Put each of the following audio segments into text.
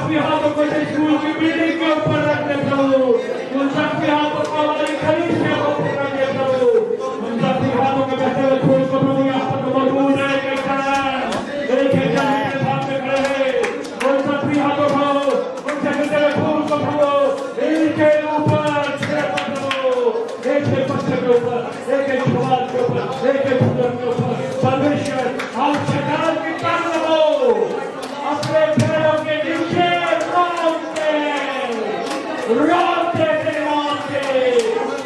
सभी हाथों को स्कूल की बिल्डिंग के ऊपर रख दे प्रभु, उन सभी हाथों को हमारी खरीद के ऊपर रख दे प्रभु, उन सभी हाथों के बहते हुए फूल को प्रभु यहाँ पर मौजूद है एक के सामने खड़े हैं, उन सभी हाथों को उनसे मिलते हुए फूल को प्रभु इनके ऊपर प्रभु, एक पत्थर के ऊपर, एक सवाल के ऊपर, एक फूल के ऊपर परमेश्वर हम शैतान की ताकत हो अपने पैरों के नीचे रोकते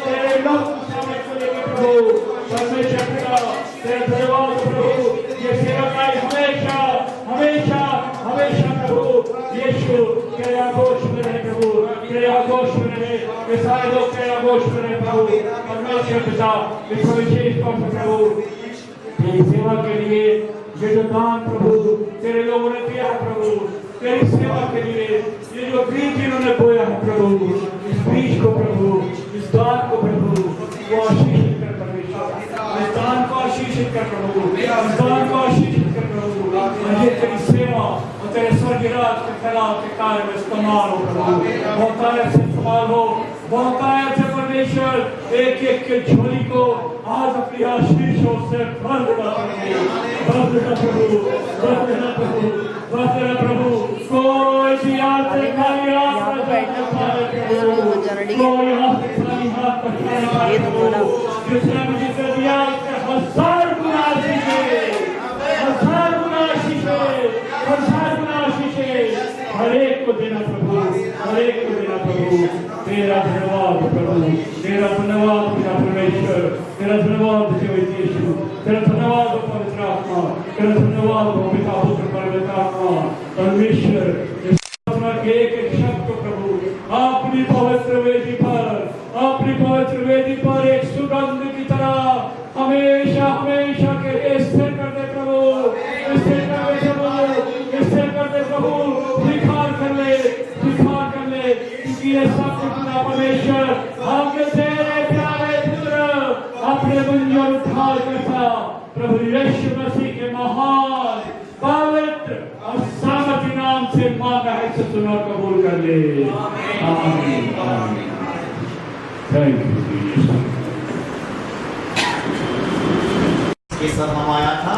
तेरे लोग समय को लेकर प्रभु परमेश्वर पिता तेरे धन्यवाद प्रभु, ये सेवा हमेशा हमेशा हमेशा प्रभु यीशु तेरे आगोश में रहे प्रभु, तेरे आगोश में रहे, ये सारे लोग तेरे आगोश में रहे प्रभु परमेश्वर पिता इस विशेष तौर पर प्रभु तेरी सेवा के लिए ये जो दान प्रभु तेरे लोगों ने दिया है प्रभु, तेरी सेवा के लिए ये जो बीज इन्होंने बोया है प्रभु, इस बीज को प्रभु, इस दान को प्रभु वो आशीषित कर परमेश्वर, इस दान को आशीषित कर प्रभु, इस दान को आशीषित कर प्रभु, और ये तेरी सेवा और तेरे स्वर्ग राज के फैलाव के कार्य में इस्तेमाल हो प्रभु, बहुतायत से इस्तेमाल हो, बहुतायत से परमेश्वर एक एक के झोली को आज अपनी आशीषों से भर देना प्रभु, भर देना प्रभु, भर देना प्रभु, कोई भी हाथ से खाली हाथ न जाए, कोई हाथ से खाली हाथ न जाए प्रभु, जिसने मुझे दिया उसके 1000 गुना आशीष है, 1000 गुना आशीष है, 1000 गुना आशीष है, हर एक को देना प्रभु, हर एक को देना प्रभु, तेरा धन्यवाद प्रभु, तेरा धन्यवाद पिता परमेश्वर, तेरा धन्यवाद जीवित यीशु, तेरा धन्यवाद पवित्र आत्मा, तेरा धन्यवाद पिता पुत्र पवित्र आत्मा परमेश्वर, एक एक शब्द को प्रभु अपनी पवित्र वेदी पर एक सुगंध की तरह हमेशा हमेशा के लिए स्थिर कर दे प्रभु, स्थिर कर दे प्रभु, स्थिर कर दे प्रभु, निखार कर ले, क्योंकि ये सब कुछ परमेश्वर हमने तेरे प्यारे पुत्र अपने मंजूर उद्धार करता प्रभु यीशु मसीह के महान पवित्र और सामर्थी नाम से मांगा है, इसे सुनो कबूल कर ले, आमीन आमीन। Thank you. ये सब हम आया था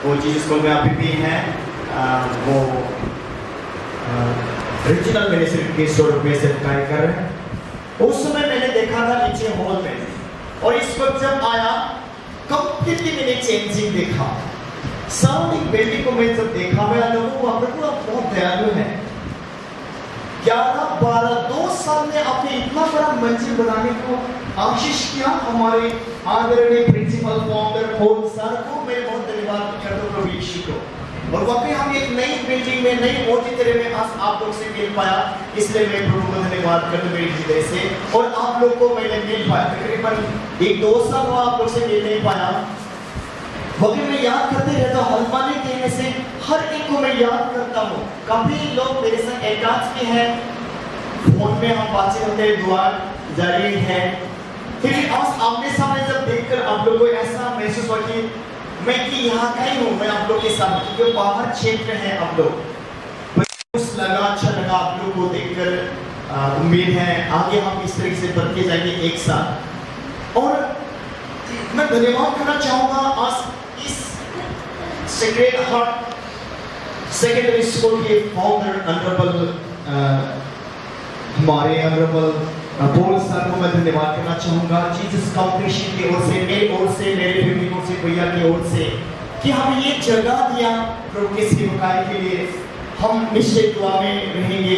वो चीज स्कूल में अभी भी है, वो रिजिनल मिनिस्ट्री के स्टोर पे से ट्राई कर रहे हैं। उस समय मैंने देखा था नीचे हॉल में, और इस वक्त जब आया कंप्लीटली मैंने चेंजिंग देखा, सराउंडिंग बिल्डिंग को मैं जब देखा, मैं लोगों को अपने बहुत दयालु है, 11-12-2 साल में आपने इतना बड़ा मंजिल बनाने को आशीष किया। हमारे आदरणीय प्रिंसिपल फाउंडर होल सर को मैं बहुत धन्यवाद करता हूँ प्रभु यीशु को, और वाकई हम एक नई बिल्डिंग में नई मोटी तरह में आज आप लोग से मिल पाया, इसलिए मैं प्रभु को धन्यवाद करता हूँ मेरे हृदय से, और आप लोग को मैंने मिल पाया, तकरीबन 1-2 साल हुआ आप लोग से मिल नहीं पाया, वही मैं याद करते रहता हूँ, हल्माने कहने से हर एक को मैं याद करता हूँ। कभी लोग मेरे साथ अटैच भी हैं, फोन में हम बातें होते हैं, दुआ जारी है, फिर आज आमने सामने जब देखकर आप लोगों को ऐसा महसूस हुआ कि मैं कि यहाँ का ही हूँ, मैं आप लोग के साथ, क्योंकि बाहर क्षेत्र है आप लोग, लगा अच्छा लगा आप लोग को देखकर, उम्मीद है आगे हम इस तरीके से बढ़ते जाएंगे एक साथ। और मैं धन्यवाद करना चाहूँगा आज इस सेक्रेड हार्ट सेकेंडरी स्कूल के फाउंडर ऑनरेबल हमारे ऑनरेबल बोल सर को मैं धन्यवाद करना चाहूँगा, जीसस कॉर्पोरेशन की ओर से, मेरी ओर से, मेरे फैमिली की ओर से, भैया की ओर से, कि हम ये जगह दिया प्रभु के सेवकाई के लिए। हम निश्चित दुआ में रहेंगे।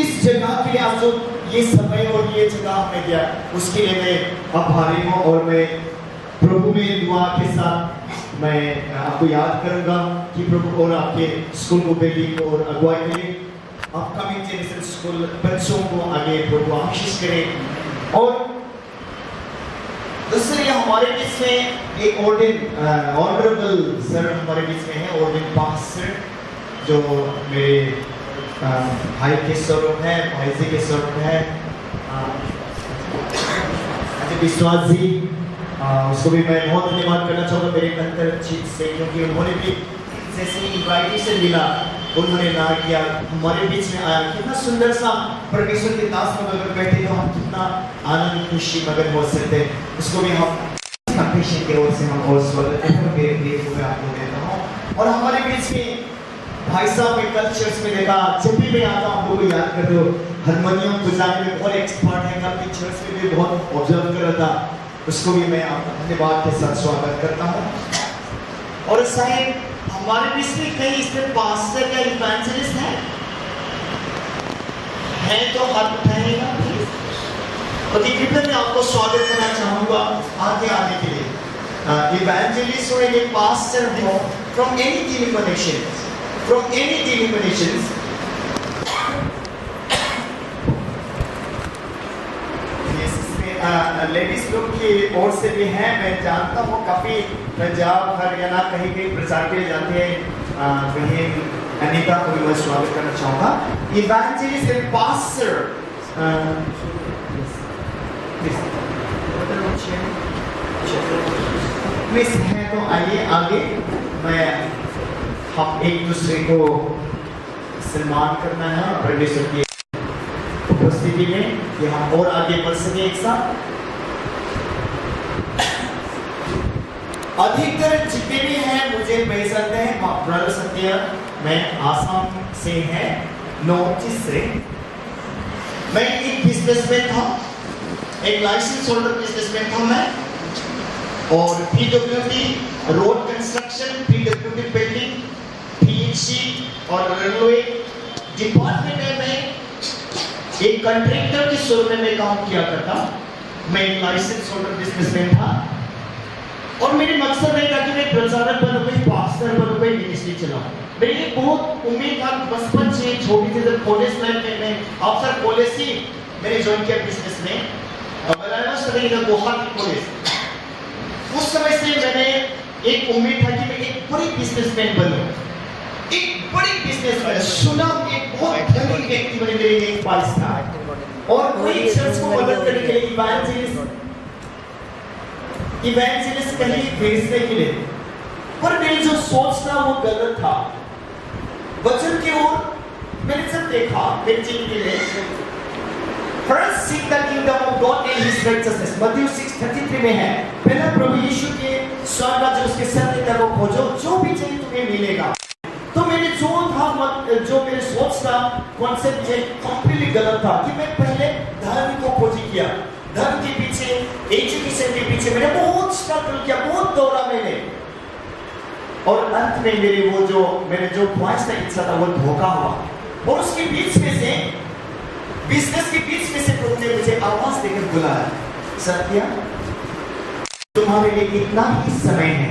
इस जगह के लिए आज जो ये समय और ये जगह हमें दिया, उसके लिए मैं आभारी हूँ, और मैं प्रभु में दुआ के साथ मैं आपको याद करूंगा कि प्रभु और आपके स्कूल को बिल्डिंग और अगुवाई करें, अपकमिंग जेनरेशन स्कूल बच्चों को आगे प्रभु आशीष करें। और दूसरे हमारे बीच में एक ऑनरेबल सर हमारे बीच में है, ऑर्डिन पास्टर, जो मेरे भाई के स्वरूप है, भाई जी के स्वरूप है, विश्वास जी, उसको भी मैं बहुत धन्यवाद करना चाहूँगा मेरे अंतर्चित से, क्योंकि उन्होंने भी जैसे इनवाइटेशन मिला, उन्होंने ना किया, हमारे बीच में आया। कितना सुंदर सा परमेश्वर के दास में अगर बैठे तो हम कितना आनंद खुशी मगन हो सकते, उसको भी हम पेशेंट की ओर से हम और स्वागत मेरे प्रिय को मैं आपको देता हूँ। और हमारे बीच में भाई साहब ने कल चर्च में देखा, जब भी मैं आता हूँ लोगों को याद कर दो, हारमोनियम बजाने में बहुत एक्सपर्ट है, कल चर्च में भी बहुत ऑब्जर्व कर रहा था, उसको भी मैं आपका धन्यवाद के साथ स्वागत करता हूँ। और शायद हमारे बीच में कई इसमें पास्टर या इवेंजलिस्ट हैं तो हाथ उठाएगा प्लीज। और कृपया मैं आपको स्वागत करना चाहूँगा आगे आने के लिए। इवेंजलिस्ट और एक pastor from any denominations, from any denominations, ladies लोग की ओर से भी है। मैं जानता हूँ काफी पंजाब हरियाणा कहीं कहीं प्रचार के लिए जाते हैं। बहन अनीता को भी मैं स्वागत करना चाहूँगा। इवेंजलिस्ट एंड पास्टर प्लीज है तो आइए आगे। मैं हम एक दूसरे को सम्मान करना है परमेश्वर की उपस्थिति में, कि हम और आगे बढ़ सके एक साथ। अधिकतर जितने भी हैं मुझे पहचानते हैं, ब्रदर सत्य, मैं आसाम से है, नॉर्थ ईस्ट से। मैं एक बिजनेसमैन था, एक लाइसेंस होल्डर बिजनेसमैन था मैं, और PWD road construction, PWD building, और रेलवे डिपार्टमेंट में एक कंट्रैक्टर के शोरूम में काम किया करता। मैं एक लाइसेंस होल्डर बिजनेसमैन था, और मेरे मकसद ये था कि मैं प्रचारक बनूं, कोई पास्टर बनूं, कोई मिनिस्ट्री चलाऊं। मेरी एक बहुत उम्मीद था, बचपन से छोटी थी, जब कॉलेज लाइफ में अफसर कॉलेज ही मैंने ज्वाइन किया बिजनेस में, और I was studying in Guwahati college. उस समय से मैंने एक उम्मीद था कि मैं एक बड़ी बिजनेसमैन बनूं, एक बड़ी बिजनेसमैन, सुना एक बहुत धनी व्यक्ति बने, मेरे एक ख्वाहिश था। और कोई चर्च को मदद करने के लिए इवेंजलिस्ट कहीं भेजने के लिए, पर मेरी जो सोच था वो गलत था। वचन की ओर मैंने जब देखा मेरी जिंदगी में, First seek the kingdom of God and His righteousness, मत्ती 6:33 में है, पहला प्रभु यीशु के स्वर्ग राज्य उसके सत्यता को खोजो, जो भी चाहिए तुम्हें मिलेगा। तो मेरे जो था, जो मेरे सोच था, कॉन्सेप्ट ये कंप्लीटली गलत था कि मैं पहले धर्म को खोजी किया, धर्म के पीछे, एजुकेशन के पीछे मैंने बहुत स्ट्रगल किया, बहुत दौड़ा मैंने, और अंत में मेरे जो ख्वाहिश था, इच्छा था, वो धोखा हुआ। और उसके बीच में से, बिजनेस के बीच में से प्रभु ने मुझे आवाज देकर बुलाया, सत्या तुम्हारे लिए इतना ही समय है।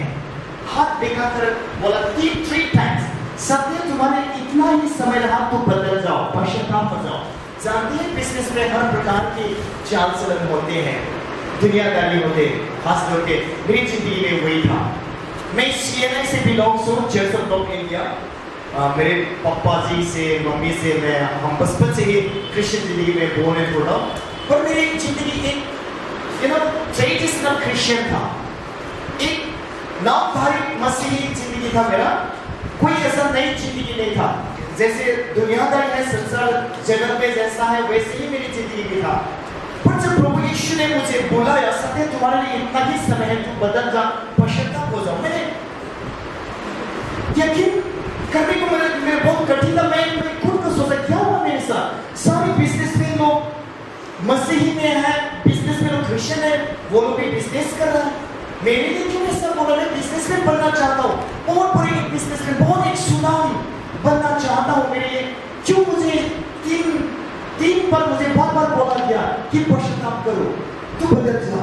हाथ दिखाकर बोला 3 टाइम्स, सत्य तुम्हारे इतना ही समय रहा, तो बदल जाओ, पश्चाताप हो जाओ। जानते हैं बिजनेस में हर प्रकार के चाल चलन होते हैं, दुनियादारी होते हैं, खास करके मेरी जिंदगी में वही था। मैं सीएनआई से बिलोंग्स हूँ, चर्च ऑफ गॉड इंडिया। मेरे पापा जी से, मम्मी से, हम बचपन से ही क्रिश्चियन जिंदगी में बोर्न एंड ग्रोन अप। पर मेरी जिंदगी एक ट्रेडिशनल क्रिश्चियन था, एक नामधारी मसीही जिंदगी था मेरा। कोई ऐसा नई जिंदगी नहीं था, जैसे दुनियादारी में संसार जगत में जैसा है वैसे ही मेरी जिंदगी में था। पर जब प्रभु यीशु ने मुझे बुलाया, सत्य तुम्हारे लिए इतना ही समय है, तुम बदल जा, पश्चाताप हो जाओ। मैंने यकीन करने को मेरे बहुत कठिन था। मैं खुद को सोचा क्या हुआ मेरे साथ, सारे बिजनेसमैन लोग मसीही में है, बिजनेसमैन लोग क्रिश्चियन है, वो लोग भी बिजनेस कर रहे हैं, मेरे लिए क्यों ऐसा बोला? मैं बिजनेसमैन बनना चाहता हूँ, बहुत बड़ी एक बिजनेसमैन, बहुत एक सुनामी बनना चाहता हूँ। मेरे लिए क्यों मुझे तीन बार मुझे बार बोला गया कि पश्चाताप करो, तू बदल जा।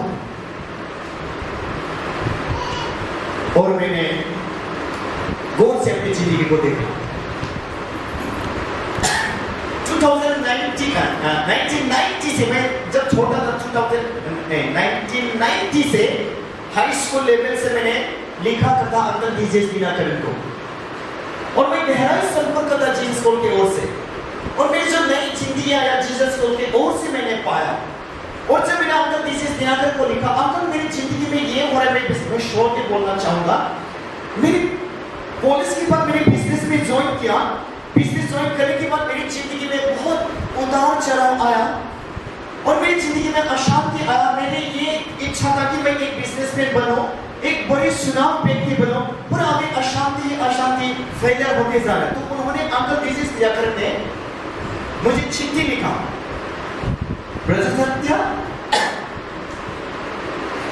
और मैंने गौर से अपनी जिंदगी को देखा। 1990 से, मैं जब छोटा था, 1990 से हाई स्कूल लेवल से मैंने लिखा करता अंदर जीसस दिनाकरण को, और मैं गहराई संपर्क करता जीसस कॉल के ओर से, और मेरी जो नई जिंदगी आया जीसस कॉल के ओर से मैंने पाया। और जब मैंने अंकल दिनेश दिनाकर को लिखा, अंकल मेरी जिंदगी में ये हो रहा है, मैं शॉर्ट में बोलना चाहूंगा। मेरी कॉलेज के बाद मैंने बिजनेस में ज्वाइन किया। बिजनेस ज्वाइन करने के बाद मेरी जिंदगी में बहुत उतार चढ़ाव आया और मेरी जिंदगी में अशांति आया। मैंने ये इच्छा था कि मैं एक बिजनेसमैन बनूं, एक बड़ी सुनाम व्यक्ति बनूं, पर अभी अशांति फैलियर होते जा रहा है। तो उन्होंने अंकल दिनेश दिनाकर ने मुझे चिट्ठी लिखा, ब्रदर सत्या,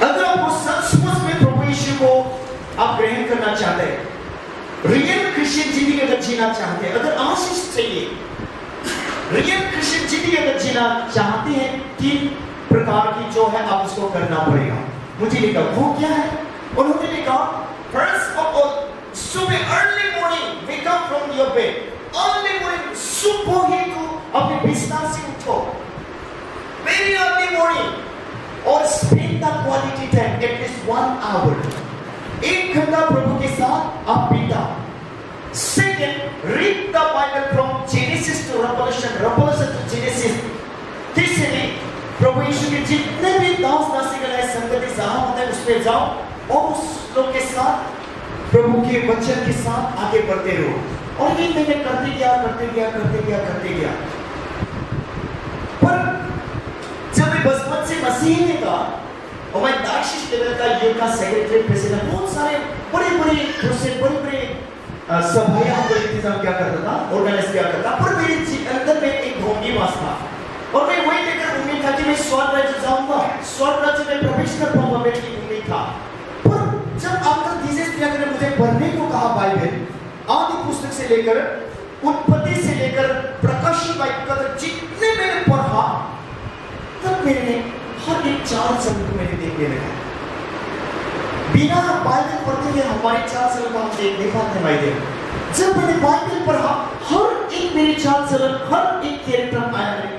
अगर आप सचमुच में प्रभु यीशु को आप ग्रहण करना चाहते हैं, रियल क्रिश्चियन जिंदगी अगर जीना चाहते हैं, अगर आशीष चाहिए, रियल क्रिश्चियन जिंदगी अगर जीना चाहते हैं, 3 प्रकार की जो है आप उसको करना पड़ेगा। मुझे लिखा, वो क्या है? उन्होंने लिखा, फर्स्ट ऑफ ऑल, सुबह early morning wake up from your bed, early morning, सुबह ही तो अपने बिस्तर से उठो, वेरी अर्ली मॉर्निंग, और spend the quality time at least 1 hour, 1 घंटा प्रभु के साथ आप बिता। Second, read the Bible from Genesis to Revelation, Revelation to Genesis. तीसरी, प्रभु यीशु के जितने भी दास दासीगण है, संगति जहां होता है उस पे जाओ और उस लोग के साथ प्रभु के वचन के साथ आगे बढ़ते रहो। और ये मैंने करते गया। पर जब मैं बचपन से मसीही में था और मैं दार्शिक लेवल का यूथ का सेक्रेटरी प्रेसिडेंट, बहुत सारे बड़े सभाएं को इंतजाम क्या करता था, ऑर्गेनाइज किया करता, पर मेरे अंदर में एक ढोंगी वास था और मैं वही लेकर उम्मीद था कि मैं स्वर्ग राज्य जाऊंगा, स्वर्ग राज्य में प्रवेश कर पाऊंगा, मेरी उम्मीद था। पर जब अंकल दिनेश दिनाकर ने मुझे पढ़ने को कहा बाइबल, आदि पुस्तक से लेकर उत्पत्ति से लेकर प्रकाशित बाइबल तक जितने मैंने पढ़ा, तब मैंने हर एक 4 शब्द को मैंने देखने लगा। बिना बाइबल पढ़ते हुए हमारे 4 शब्द को हम देख नहीं पाते भाई देव। जब मैंने बाइबल पढ़ा, हर एक मेरे 4 शब्द, हर एक कैरेक्टर आया मेरे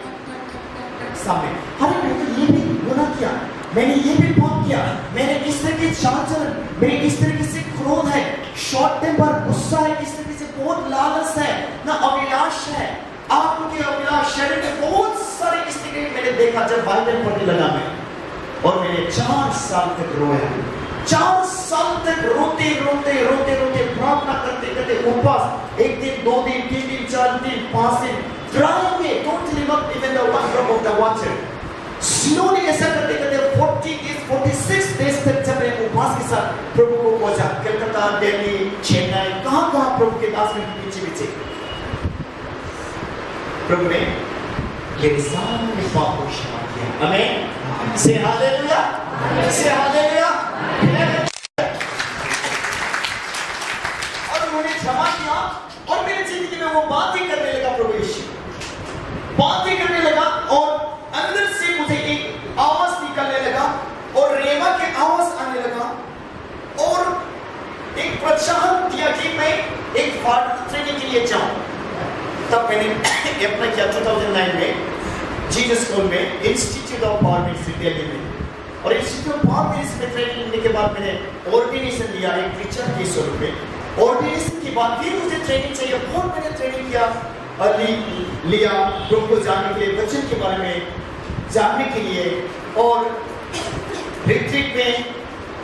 सामने। अरे मैं तो ये भी गुनाह किया, मैंने ये भी पाप किया, मैंने इस तरह के 4 शब्द, मेरे इस तरीके से क्रोध है, शॉर्ट टेम्पर, गुस्सा है, इस तरीके से बहुत लालच है, ना अभिलाष है, आपके अभिलाष, शरीर में बहुत सारे इस तरीके मैंने देखा जब बाइबल पढ़ने लगा मैं। और मैंने 4 साल तक रोया, 4 साल तक रोते प्रार्थना करते उपवास, 1 दिन 2 दिन 3 दिन 4 दिन 5 दिन, trying me totally not even the 1 drop of the water. Slowly ऐसा करते 40 days 46 days तक जब मैं उपवास के साथ प्रभु को खोजा, कलकत्ता, दिल्ली, चेन्नई, कहाँ प्रभु के दास में पीछे प्रभु ने मेरे सारे पाप को क्षमा किया। आमीन। से हालेलुया, से हालेलुया। और उन्होंने क्षमा किया और मेरी जिंदगी में वो बातें करने लगा, प्रभु यीशु बातें करने लगा और अंदर से मुझे एक आवाज निकलने लगा और रेमा की आवाज आने लगा और एक प्रोत्साहन दिया कि मैं एक फादर ट्रेनिंग के लिए जाऊं। तब मैंने अप्लाई किया 2009 में जीसस स्कूल में, institute of power ministry Delhi में। और इंस्टीट्यूट ऑफ पावर मिनिस्ट्री में ट्रेनिंग लेने के बाद मैंने ऑर्डिनेशन लिया एक टीचर के स्वरूप में। ऑर्डिनेशन के बाद फिर मुझे ट्रेनिंग चाहिए, बहुत मैंने ट्रेनिंग किया लिया प्रभु को जानने के लिए, वचन के बारे में जानने के लिए, और रिट्रीट में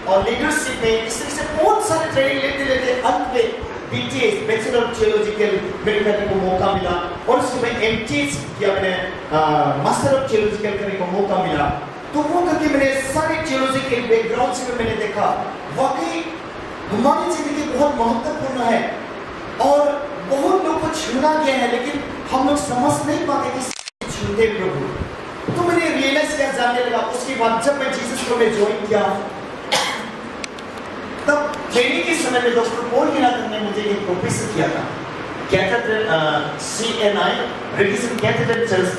और लीडरशिप में, इस तरह से बहुत सारे ट्रेनिंग लेते अंत में BTS बैचलर ऑफ थियोलॉजिकल मेरे करने को मौका मिला और उसके बाद MTS किया मैंने, मास्टर ऑफ थियोलॉजिकल करने को मौका मिला। तो वो करके मैंने सारे थियोलॉजिकल बैकग्राउंड से मैंने देखा वाकई हमारी जिंदगी बहुत महत्वपूर्ण है और बहुत लोग को छूना गया है, लेकिन हम लोग समझ नहीं पाते कि छूते प्रभु। तो मैंने रियलाइज किया, जानने लगा। उसके बाद जब मैं जीसस को में ज्वाइन किया, तब ट्रेनिंग के समय में डॉक्टर पॉल गिलाकर ने मुझे एक प्रोफेसर किया था, cathedral CNI Radisson cathedral church,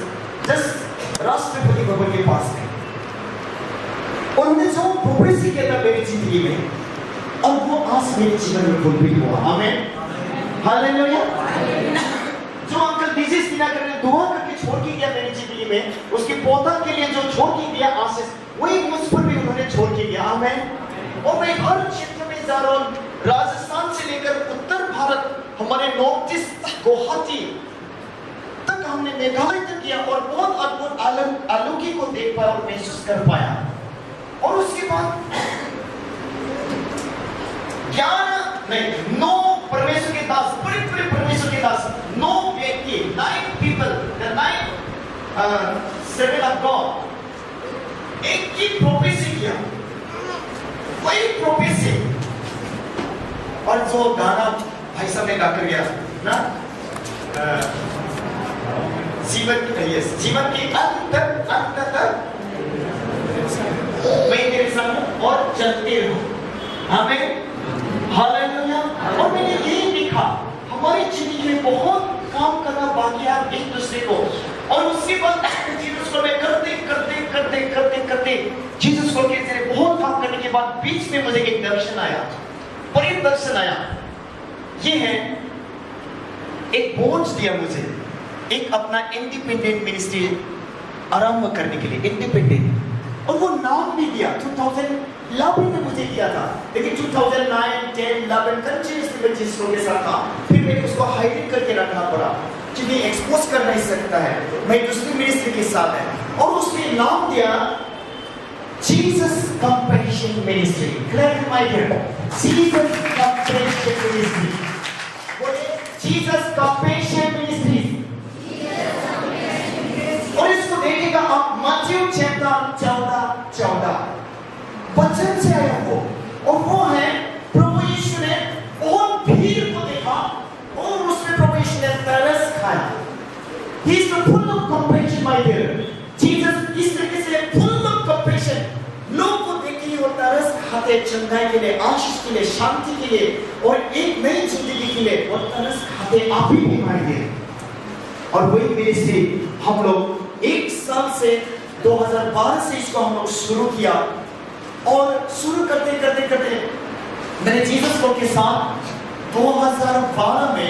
just Rashtrapati Bhavan के पास है। उन्होंने जो प्रोफेसर किया था मेरी जिंदगी में, और वो आज मेरे जीवन में फुलफिल हुआ। आमीन, हालेलुया। जो अंकल दिनेश दिनाकर ने दुआ करके छोड़ के गया मेरी जिंदगी में, उसके पौधा के लिए जो छोड़ के गया आशीष, वही मुझ पर भी उन्होंने छोड़ के गया। आमीन। और मैं हर क्षेत्र में जा रहा हूँ, राजस्थान से लेकर उत्तर भारत, हमारे नॉर्थ ईस्ट गुवाहाटी तक हमने मेघालय तक किया और बहुत अद्भुत अलौकिक को देख पाया और महसूस कर पाया। और उसके बाद 9 परमेश्वर के दास, बड़े बड़े परमेश्वर के दास, 9 व्यक्ति, 9 people, the 9 servant of God, एक ही प्रोफेसी किया, वही प्रोफेसी। और जो गाना भाई साहब ने गा कर गया ना, जीवन के अंत तक मैं तेरे संग और चलते रहूं। हमें हालेलुया। और मैंने यही देखा, हमारी जिंदगी में बहुत काम करना बाकी है एक दूसरे को। और उसके बाद जीसस को मैं करते जीसस को के बहुत काम करने के बाद बीच में मुझे एक दर्शन आया, बड़ी दर्शन आया। ये है एक बोझ दिया मुझे, एक अपना इंडिपेंडेंट मिनिस्ट्री आरंभ करने के लिए, इंडिपेंडेंट। और वो नाम भी दिया 2011 में मुझे दिया था, लेकिन 2009, 10, 11 कंटिन्यूअसली मैं जिस लोगों के साथ था। फिर मैंने उसको हाइलाइट करके रखना पड़ा क्योंकि एक्सपोज कर नहीं सकता है, मैं दूसरी मिनिस्ट्री के साथ है। और उसने नाम दिया Jesus Compassion Ministry. Clear my dear, Jesus Compassion Ministry. बोले जीसस कंपैशन मिनिस्ट्री। और इसको देखिएगा आप, मत्ती चैप्टर 14 वचन से आया वो, और वो है प्रभु यीशु ने बहुत भीड़ को देखा और उसमें प्रभु यीशु ने तरस खाया। He is the full of compassion, my dear. Jesus इस तरीके से full of compassion, लोग को देख के वो तरस खाते, चंगाई के लिए, आशीष के लिए, शांति के लिए और एक नई जिंदगी के लिए वो तरस खाते आप ही my dear। और वही मिनिस्ट्री हम लोग 1 साल से 2012 से इसको हम लोग शुरू किया। और शुरू करते मैंने जीसस को के साथ 2012 में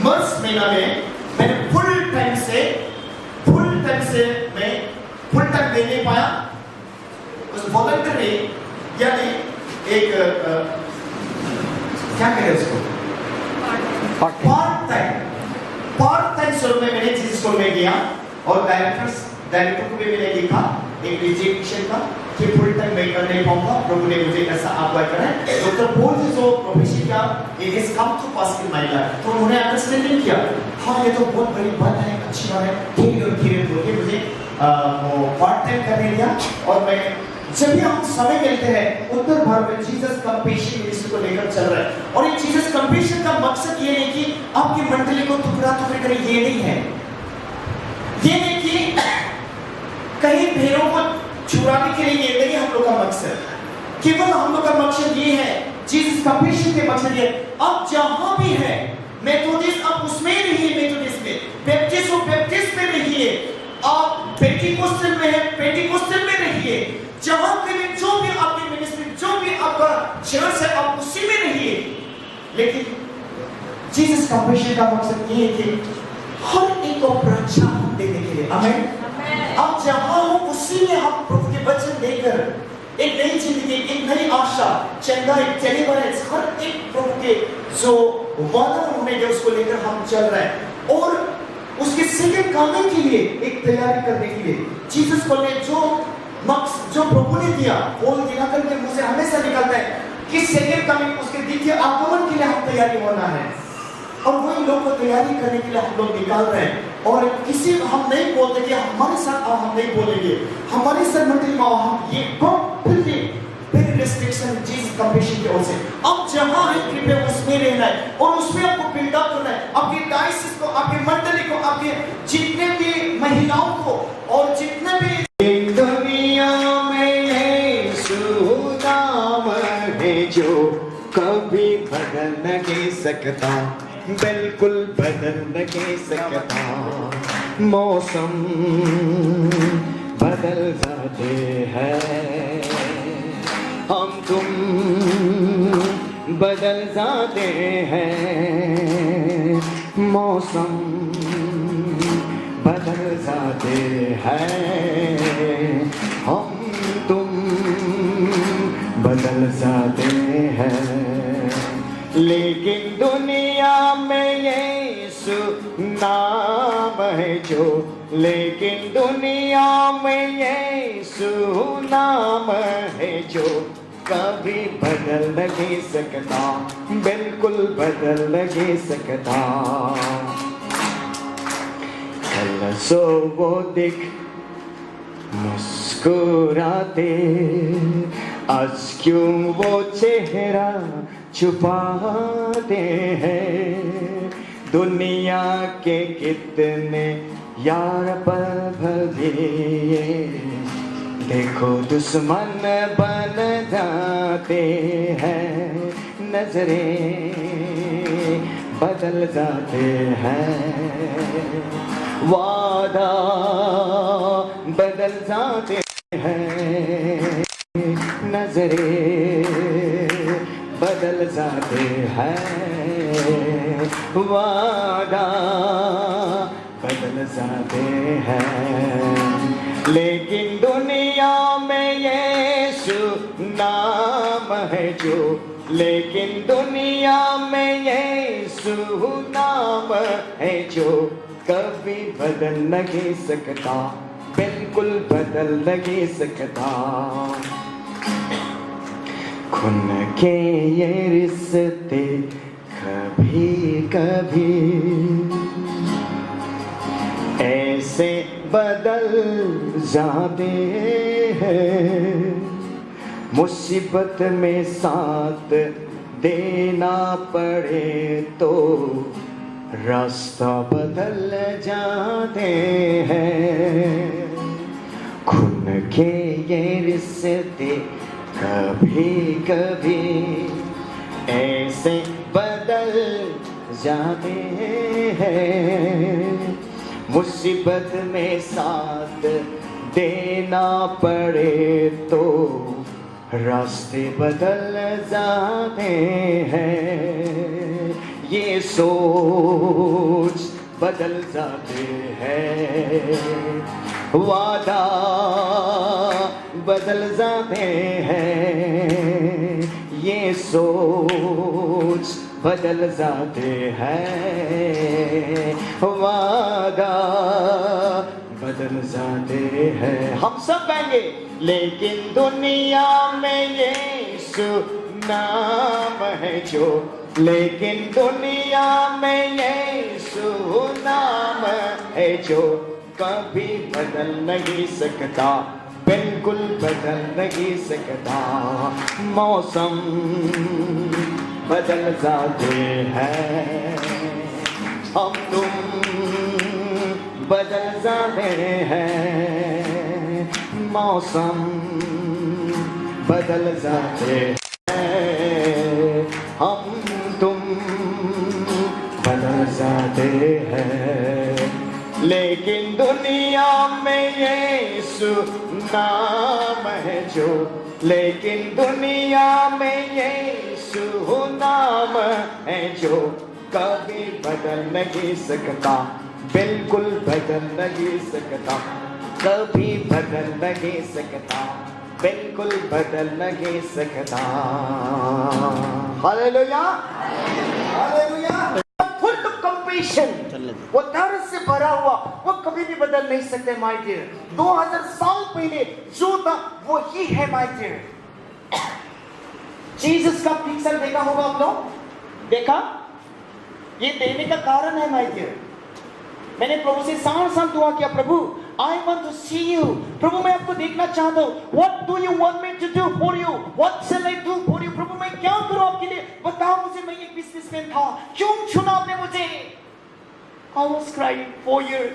मार्च महीना में मैंने फुल टाइम दे नहीं पाया। उस वॉलंटरी यानी एक क्या कहें उसको, पार्ट टाइम स्वरूप में मैंने जीसस को में गया। और डायरेक्टर को भी मैंने देखा एक रिजेक्शन का कि फुल टाइम मैं कर नहीं पाऊंगा, प्रभु ने मुझे ऐसा अप्लाई करा है। डॉक्टर बोल जो प्रोफेशन का it has come to pass in my life, तो उन्होंने अंडरस्टैंडिंग किया, हाँ ये तो बहुत बड़ी बात है, अच्छी बात है, धीरे धीरे मुझे वो पार्ट टाइम करने दिया। और मैं जब भी हम समय मिलते हैं उत्तर भारत में जीसस कंपैशन मिनिस्ट्री को लेकर चल रहा है। और ये जीसस कंपैशन का मकसद ये नहीं कि आपकी मंडली को टुकड़ा करें, ये नहीं है। ये नहीं कि कहीं भेड़ों को छुड़ाने के लिए, ये नहीं हम लोग का मकसद। केवल हम लोग का मकसद ये है, जीसस कंपैशन के मकसद ये, आप जहां भी है मेथोडिस्ट आप उसमें रहिए, मेथोडिस्ट में, बैप्टिस्ट में रहिए, आप पेंटिकोस्टल में है पेंटिकोस्टल में रहिए, जहां कहीं जो भी आपकी मिनिस्ट्री, जो भी आपका चर्च है आप उसी में रहिए। लेकिन जीसस कंपैशन का मकसद ये है कि हर एक को रक्षा हम देने के लिए, आमीन। आप जहां हो उसी में हम प्रभु के वचन देकर एक नई जिंदगी, एक नई आशा, चंगाई, डेलिवरेंस, हर एक प्रभु के जो वादा उन्होंने दिया उसको लेकर हम चल रहे हैं। और उसके सेकंड कमिंग के लिए एक तैयारी करने के लिए जीसस को ने जो प्रभु ने दिया, बोल दिया करके मुझे हमेशा निकलता है कि सेकंड कमिंग, उसके द्वितीय आगमन के लिए हम तैयारी होना है। और वही लोग को तैयारी करने के लिए हम लोग निकाल रहे हैं। और किसी हम नहीं बोलते कि हमारे साथ आओ, हम नहीं बोलेंगे हमारी सरमंडली में आओ, हम ये फिर रिस्ट्रिक्शन जीसस कंपैशन की ओर से अब जहां है कृपया उसमें रहना है और उसमें आपको बिल्डअप करना है, आपकी डायसिस को, आपकी मंडली को, आपके जितने भी महिलाओं को और जितने भी दुनिया में सुनाम है जो कभी बदल नहीं सकता, बिल्कुल बदल नहीं सकता। मौसम बदल जाते हैं, हम तुम बदल जाते हैं, मौसम बदल जाते हैं, हम तुम बदल जाते हैं। लेकिन दुनिया में यीशु नाम है जो, लेकिन दुनिया में यीशु नाम है जो कभी बदल नहीं सकता, बिल्कुल बदल नहीं सकता। कल सो वो दिख मुस्कुराते, आज क्यों वो चेहरा छुपाते हैं। दुनिया के कितने यार पर दिए, देखो दुश्मन बन जाते हैं, नजरें बदल जाते हैं, वादा बदल जाते हैं, नजरें बदल जाते हैं, वादा बदल जाते हैं। लेकिन दुनिया में यीशु नाम है जो, लेकिन दुनिया में यीशु नाम है जो कभी बदल नहीं सकता, बिल्कुल बदल नहीं सकता। खून के ये रिश्ते कभी कभी ऐसे बदल जाते हैं, मुसीबत में साथ देना पड़े तो रास्ता बदल जाते हैं। खून के ये रिश्ते कभी कभी ऐसे बदल जाते हैं, मुसीबत में साथ देना पड़े तो रास्ते बदल जाते हैं। ये सोच बदल जाते हैं, वादा बदल जाते हैं, ये सोच बदल जाते हैं, वादा बदल जाते हैं। हम सब गाएंगे, लेकिन दुनिया में यीशु नाम है जो, लेकिन दुनिया में यीशु नाम है जो कभी बदल नहीं सकता, बिल्कुल बदल नहीं सकता। मौसम बदल जाते हैं, हम तुम बदल जाते हैं, मौसम बदल जाते हैं, हम तुम बदल जाते हैं। लेकिन दुनिया में यीशु नाम है जो, लेकिन दुनिया में यीशु नाम है जो कभी बदल नहीं सकता, बिल्कुल बदल नहीं सकता, कभी बदल नहीं सकता, बिल्कुल बदल नहीं सकता। Hallelujah, hallelujah. Full of compassion, वो दर्द से भरा हुआ, वो कभी भी बदल नहीं सकते माय डियर। 2000 साल पहले जो था वो ही है माय डियर। जीसस का पिक्चर देखा होगा आप लोग, देखा? ये देने का कारण है माय डियर। मैंने प्रभु से 7 साल दुआ किया, प्रभु I want to see you, प्रभु मैं आपको देखना चाहता हूँ। What do you want me to do for you? What shall I do for you? प्रभु मैं क्या करूँ आपके लिए? बताओ मुझे, मैं एक बिजनेसमैन था, क्यों चुना आपने मुझे? I was crying 4 years,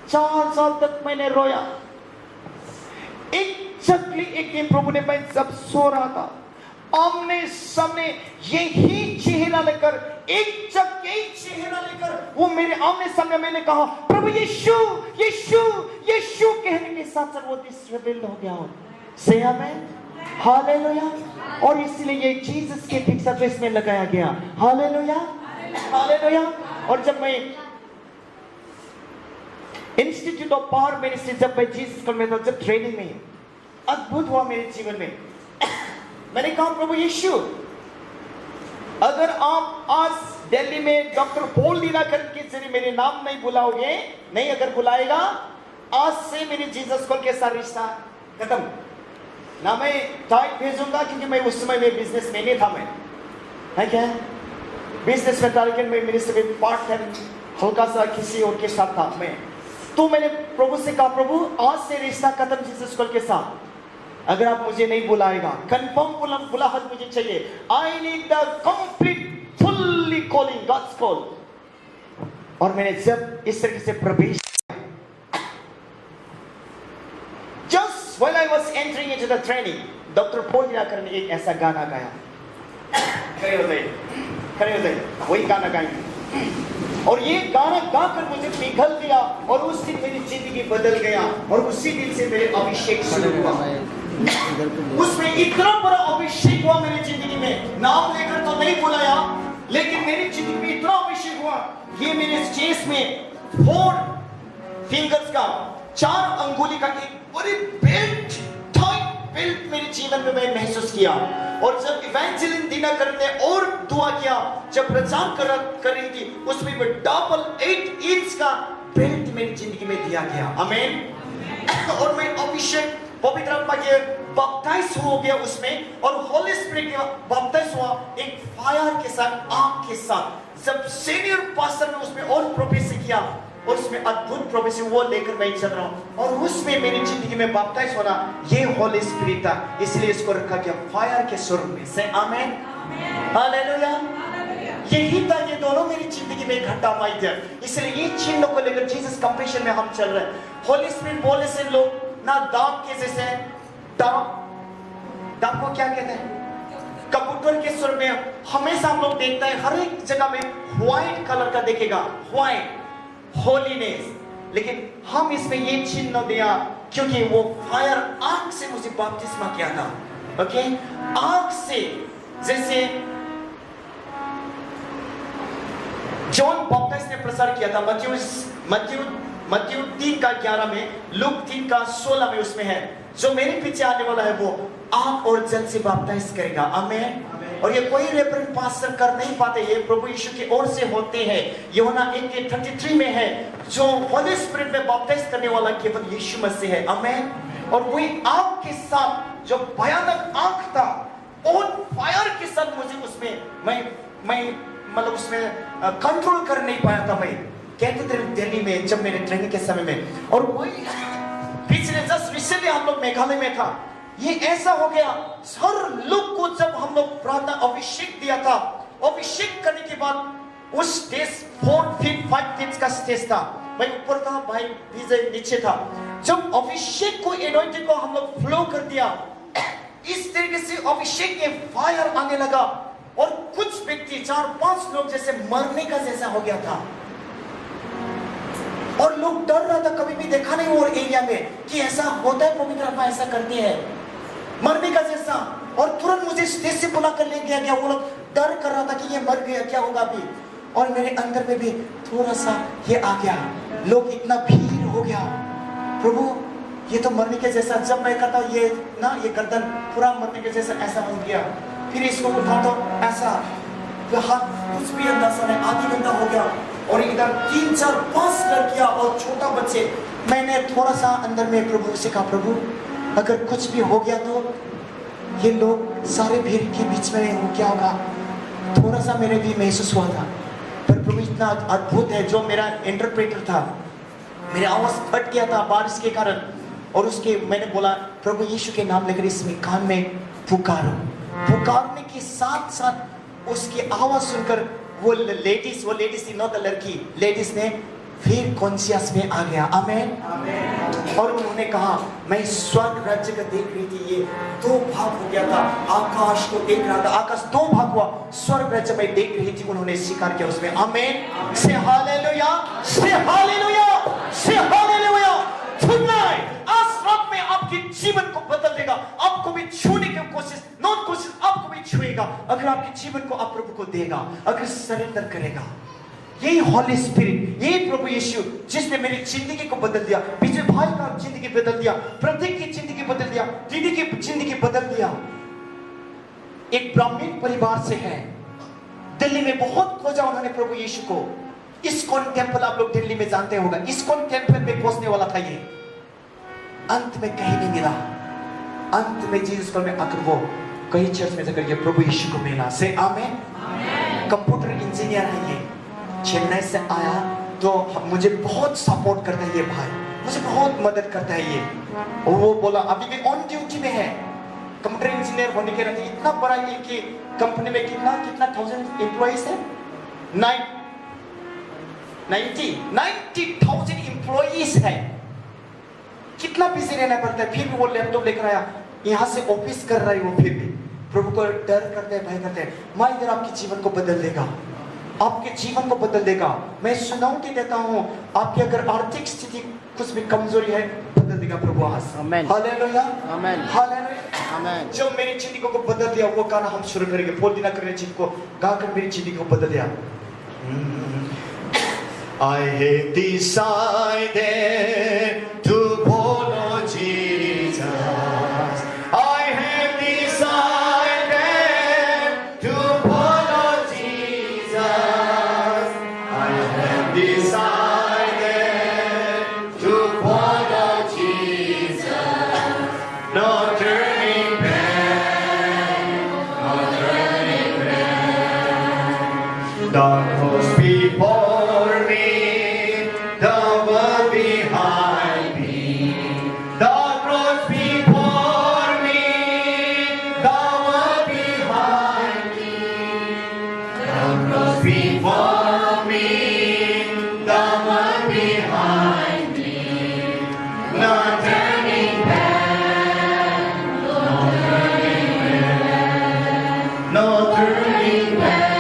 4 साल तक मैंने रोया। एक दिन प्रभु ने, मैं जब सो रहा था, आमने सामने यही चेहरा लेकर, एक चेहरा लेकर वो मेरे आमने सामने, मैंने कहा प्रभु यीशु यीशु यीशु कहने के साथ साथ वो डिस्ट्रबल्ड हो गया। से आमेन, हालेलुया। और इसलिए ये जीसस के पिक्चर पे इसमें लगाया गया। Hallelujah, hallelujah. और जब मैं इंस्टीट्यूट ऑफ पावर मिनिस्ट्री, जब मैं जीसस कल में था, जब ट्रेनिंग में, अद्भुत हुआ मेरे जीवन में। मैंने कहा प्रभु यीशु, अगर आप आज दिल्ली में डॉक्टर पॉल लीलाकर के जरिए मेरे नाम नहीं बुलाओगे, नहीं अगर बुलाएगा, आज से मेरे जीसस कॉल के साथ रिश्ता खत्म। ना मैं टाइप भेजूंगा, क्योंकि मैं उस समय में बिजनेस में नहीं था। मैं है क्या बिजनेस में था, लेकिन मैं मिनिस्टर में पार्ट टाइम हल्का सा किसी और के साथ था मैं। तो मैंने प्रभु से कहा, प्रभु आज से रिश्ता खत्म जीसस कॉल के साथ। अगर आप मुझे नहीं बुलाएगा, कंफर्म बुलाहट मुझे चाहिए। I need the complete fully calling, God's call. और मैंने जब इस तरीके से प्रवेश, just when I was entering into the training, doctor Paul Leelakar ने एक ऐसा गाना गाया। खड़े हो जाइए, वही गाना गाएंगे। और ये गाना गाकर मुझे पिघल गया, और उस दिन मेरी जिंदगी बदल गया, और उसी दिन से मेरे अभिषेक शुरू हुआ। उसमें इतना बड़ा अभिषेक हुआ मेरी जिंदगी में, नाम लेकर तो नहीं बुलाया, लेकिन मेरी जिंदगी में इतना अभिषेक हुआ। ये मेरे चेस्ट में 4 फिंगर्स का, 4 अंगुली का एक बड़ी बेल्ट, टाइट बेल्ट मेरे जीवन में मैं महसूस किया। और जब इवेंजलिन दिनकर ने और दुआ किया, जब प्रचार कर रही थी, उसमें भी डबल 8 इंच का बेल्ट मेरी जिंदगी में दिया गया। आमीन। और मैं अभिषेक पवित्र आत्मा के बपटाइज हो गया उसमें, और होली स्पिरिट के बपटाइज हुआ एक फायर के साथ, आग के साथ। जब सीनियर पास्टर ने उसमें और प्रोफेसी किया, और उसमें अद्भुत प्रोफेसी वो लेकर मैं चल रहा हूँ, और उसमें मेरी जिंदगी में बपटाइज होना ये होली स्पिरिट था। इसलिए इसको रखा गया फायर के स्वरूप में। से आमीन, हालेलुया। यही था, ये दोनों मेरी जिंदगी में घटा माई थे। इसलिए ये चिन्ह को लेकर जीसस कंपैशन में हम चल रहे हैं। होली स्पिरिट बोलने से लोग ना दाग के जैसे, दाग को क्या कहते हैं, कबूतर के स्वर में हमेशा हम लोग देखते हैं, हर एक जगह में व्हाइट कलर का देखेगा, व्हाइट होलीनेस। लेकिन हम इसमें ये चिन्ह दिया क्योंकि वो फायर आग से मुझे बपतिस्मा किया था। ओके, आग से, जैसे जॉन बपटिस्ट ने प्रचार किया था मत्ती 3:11 में, लूक 3:16 में उसमें है, जो मेरे पीछे आने वाला है वो आग और जल से बपटिस्ट करेगा। आमीन। और ये कोई रेफरेंस पास्टर कर नहीं पाते, ये प्रभु यीशु की ओर से होते हैं। यूहन्ना 1:33 में है, जो होली स्पिरिट में बपटिस्ट करने वाला केवल यीशु मसीह है। आमीन। और वही आग के साथ, जो भयानक आग था, ऑन फायर के साथ मुझे उसमें मैं मतलब उसमें कंट्रोल कर नहीं पाया था। मैं कहते थे दिल्ली में जब मेरे ट्रेनिंग के समय में, और वही पिछले जस्ट रिसेंटली हम लोग मेघालय में था, ये ऐसा हो गया। हर लोग को जब हम लोग प्रार्थना अभिषेक दिया था, अभिषेक करने के बाद उस स्टेज 4 फीट 5 फीट का स्टेज था, मैं ऊपर था, भाई विजय नीचे था। जब अभिषेक को, एनॉइंटिंग को हम लोग फ्लो कर दिया, इस तरीके से अभिषेक के फायर आने लगा, और कुछ व्यक्ति 4-5 लोग जैसे मरने का जैसा हो गया था, और लोग डर रहा था, कभी भी देखा नहीं और एरिया में कि ऐसा होता है, पवित्र आत्मा ऐसा करती है, मरने का जैसा। और तुरंत मुझे स्टेज से बुला कर ले गया। वो लोग डर कर रहा था कि ये मर गया, क्या होगा अभी। और मेरे अंदर में भी थोड़ा सा ये आ गया, लोग इतना भीड़ हो गया, प्रभु ये तो मरने के जैसा। जब मैं कहता ये ना, ये गर्दन पूरा मरने के जैसा ऐसा हो गया, फिर इसको उठा तो ऐसा, हाथ कुछ भी अंदाजा नहीं, आधी घंटा हो गया। और इधर 3-4-5 लड़कियां और छोटा बच्चे। मैंने थोड़ा सा अंदर में प्रभु से कहा, प्रभु अगर कुछ भी हो गया तो ये लोग सारे भीड़ के बीच में हो, क्या होगा। थोड़ा सा मेरे भी महसूस हुआ था, पर प्रभु इतना अद्भुत है। जो मेरा इंटरप्रेटर था, मेरी आवाज फट गया था बारिश के कारण, और उसके मैंने बोला, प्रभु यीशु के नाम लेकर इसमें कान में पुकारो। पुकारने के साथ साथ उसकी आवाज सुनकर वो लेडीज थी, नॉट लड़की, लेडीज ने फिर कॉन्शियस में आ गया। आमीन। और उन्होंने कहा, मैं स्वर्ग राज्य को देख रही थी, ये 2 भाग हो गया था, आकाश को देख रहा था, आकाश 2 भाग हुआ, स्वर्ग राज्य में देख रही थी। उन्होंने स्वीकार किया उसमें। आमीन। से हालेलुया, से हालेलुया, से हालेलुया। Tonight, आज रात में आपके जीवन को बदल देगा, आपको भी छूने की कोशिश, नॉट कोशिश, आपको भी छुएगा। अगर आपके जीवन को आप प्रभु को देगा, अगर सरेंडर करेगा। यही हॉली स्पिरिट, यही प्रभु यीशु जिसने मेरी जिंदगी को बदल दिया, विजय भाई का जिंदगी बदल दिया, प्रतीक की जिंदगी बदल दिया, दीदी की जिंदगी बदल दिया। एक ब्राह्मण परिवार से है, दिल्ली में बहुत खोजा उन्होंने प्रभु यीशु को। इस्कॉन टेम्पल आप लोग दिल्ली में जानते होगा, इस्कॉन टेम्पल में पहुंचने वाला था ये, अंत में कहीं नहीं मिला। अंत में जीसस कॉल में आकर वो कई चर्च में जाकर ये प्रभु यीशु को मिला। से आमेन। कंप्यूटर इंजीनियर है ये, चेन्नई से आया तो मुझे बहुत सपोर्ट करता है ये भाई, मुझे बहुत मदद करता है ये। और वो बोला अभी भी ऑन ड्यूटी में है, कंप्यूटर इंजीनियर होने के नाते इतना बड़ा ये कि कंपनी में कितना 1000 एम्प्लॉइज है, 90,000 एम्प्लॉइज है। कितना बिजी रहना पड़ता है, फिर भी वो लैपटॉप लेकर आया, यहाँ से ऑफिस कर रहा है वो, फिर भी प्रभु को डर करते हैं, भय करते हैं। मैं इधर आपके जीवन को बदल देगा, आपके जीवन को बदल देगा। मैं सुनौती देता हूँ, आपकी अगर आर्थिक स्थिति कुछ भी कमजोरी है, बदल देगा प्रभु आज। आमेन। हालेलुया, आमेन। हालेलुया। आमेन। जो मेरी जिंदगी को बदल दिया, वो गाना हम शुरू करेंगे। बोल देना करने चीज को गाकर मेरी जिंदगी को बदल दिया। I have decided to follow Jesus. I have decided to follow Jesus. I have decided to follow Jesus. No turning back, no turning back. Dark was before me, the world behind me. Dark was before me, the world behind me. Dark was before me, the world behind me. No turning back, no turning back, no turning back.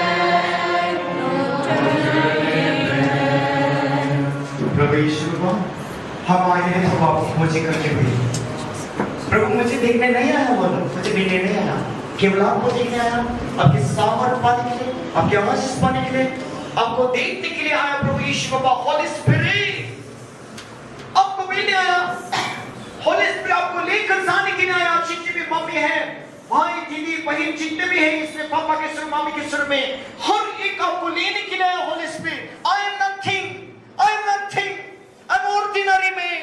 प्रभु यीशु हम आए हैं तो वापस मुझे करके हुई। प्रभु मुझे देखने नहीं आया, बोलो मुझे मिलने नहीं आया, केवल आपको देखने आया, आपके सामर्थ पाने के लिए, आपके आशीष पाने के लिए, आपको देखने के लिए आया। प्रभु यीशु बाबा, होली स्पिरिट आपको मिलने आया, होली स्पिरिट आपको लेकर जाने के लिए आया। जितने भी मम्मी है, भाई दीदी बहन जितने भी हैं इसमें, पापा के सुर मामी के सुर में, हर एक आपको लेने के लिए आया। Holi spirit, I am nothing, I am nothing. I am ordinary man.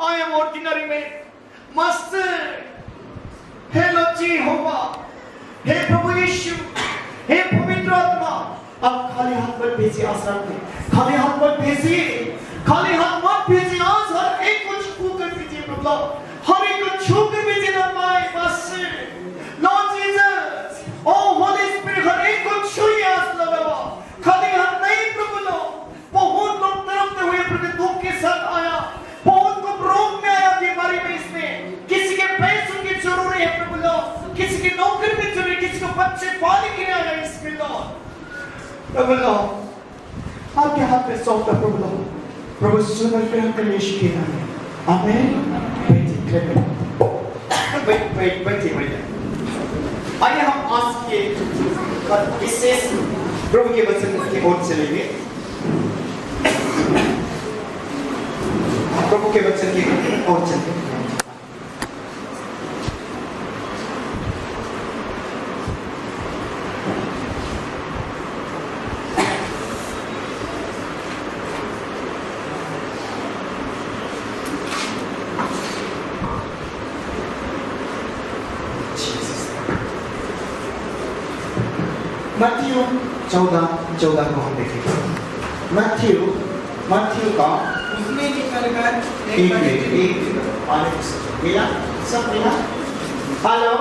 I am ordinary man. Master, हे लॉर्ड यहोवा, हे प्रभु यीशु, हे पवित्र आत्मा, आप खाली हाथ मत भेजिए आश्रम में, खाली हाथ मत भेजिए, खाली हाथ मत भेजिए। आज हर एक को छू कर दीजिए प्रभु, हर एक को छू कर दीजिए ना my master, Lord Jesus, O holy spirit, हर एक को छूइए आज बाबा, खाली हाथ नहीं प्रभु। बहुत लोग तरफते हुए प्रति दुख के साथ आया, बहुत को रोग में आया, बीमारी में, इसमें किसी के पैसों की जरूरत है प्रभु लो, किसी की नौकरी में जरूरत, किसी को बच्चे पाने के लिए आया इसमें लो प्रभु लो, आपके हाथ में सौंपता प्रभु लो। प्रभु सुनकर पे हम कलेश किया। आमेन। बैठिए। आइए हम आज के विशेष प्रभु के वचन की ओर चलेंगे। प्रभु के वचन की ओर चलते हैं। मत्ती 14 को हम देखेंगे। मत्ती का उसने निकलकर एक मिला सब मिला। हेलो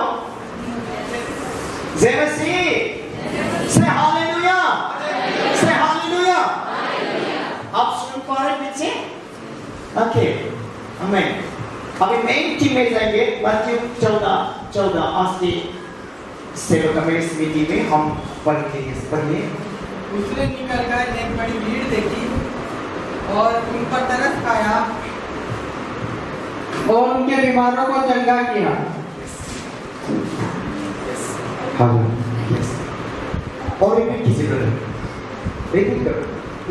जय मसीह, से हालेलुया, से हालेलुया। आप सुन पा रहे पीछे? ओके, आमेन। अभी मेन टीम में जाएंगे। मत्ती 14 आज की सेवा में समिति में हम पढ़ेंगे। पढ़िए। उसने निकलकर एक बड़ी भीड़ देखी और उन पर तरस खाया और उनके बीमारों को चंगा किया। और रिपीट कीजिए ब्रदर, रिपीट करो।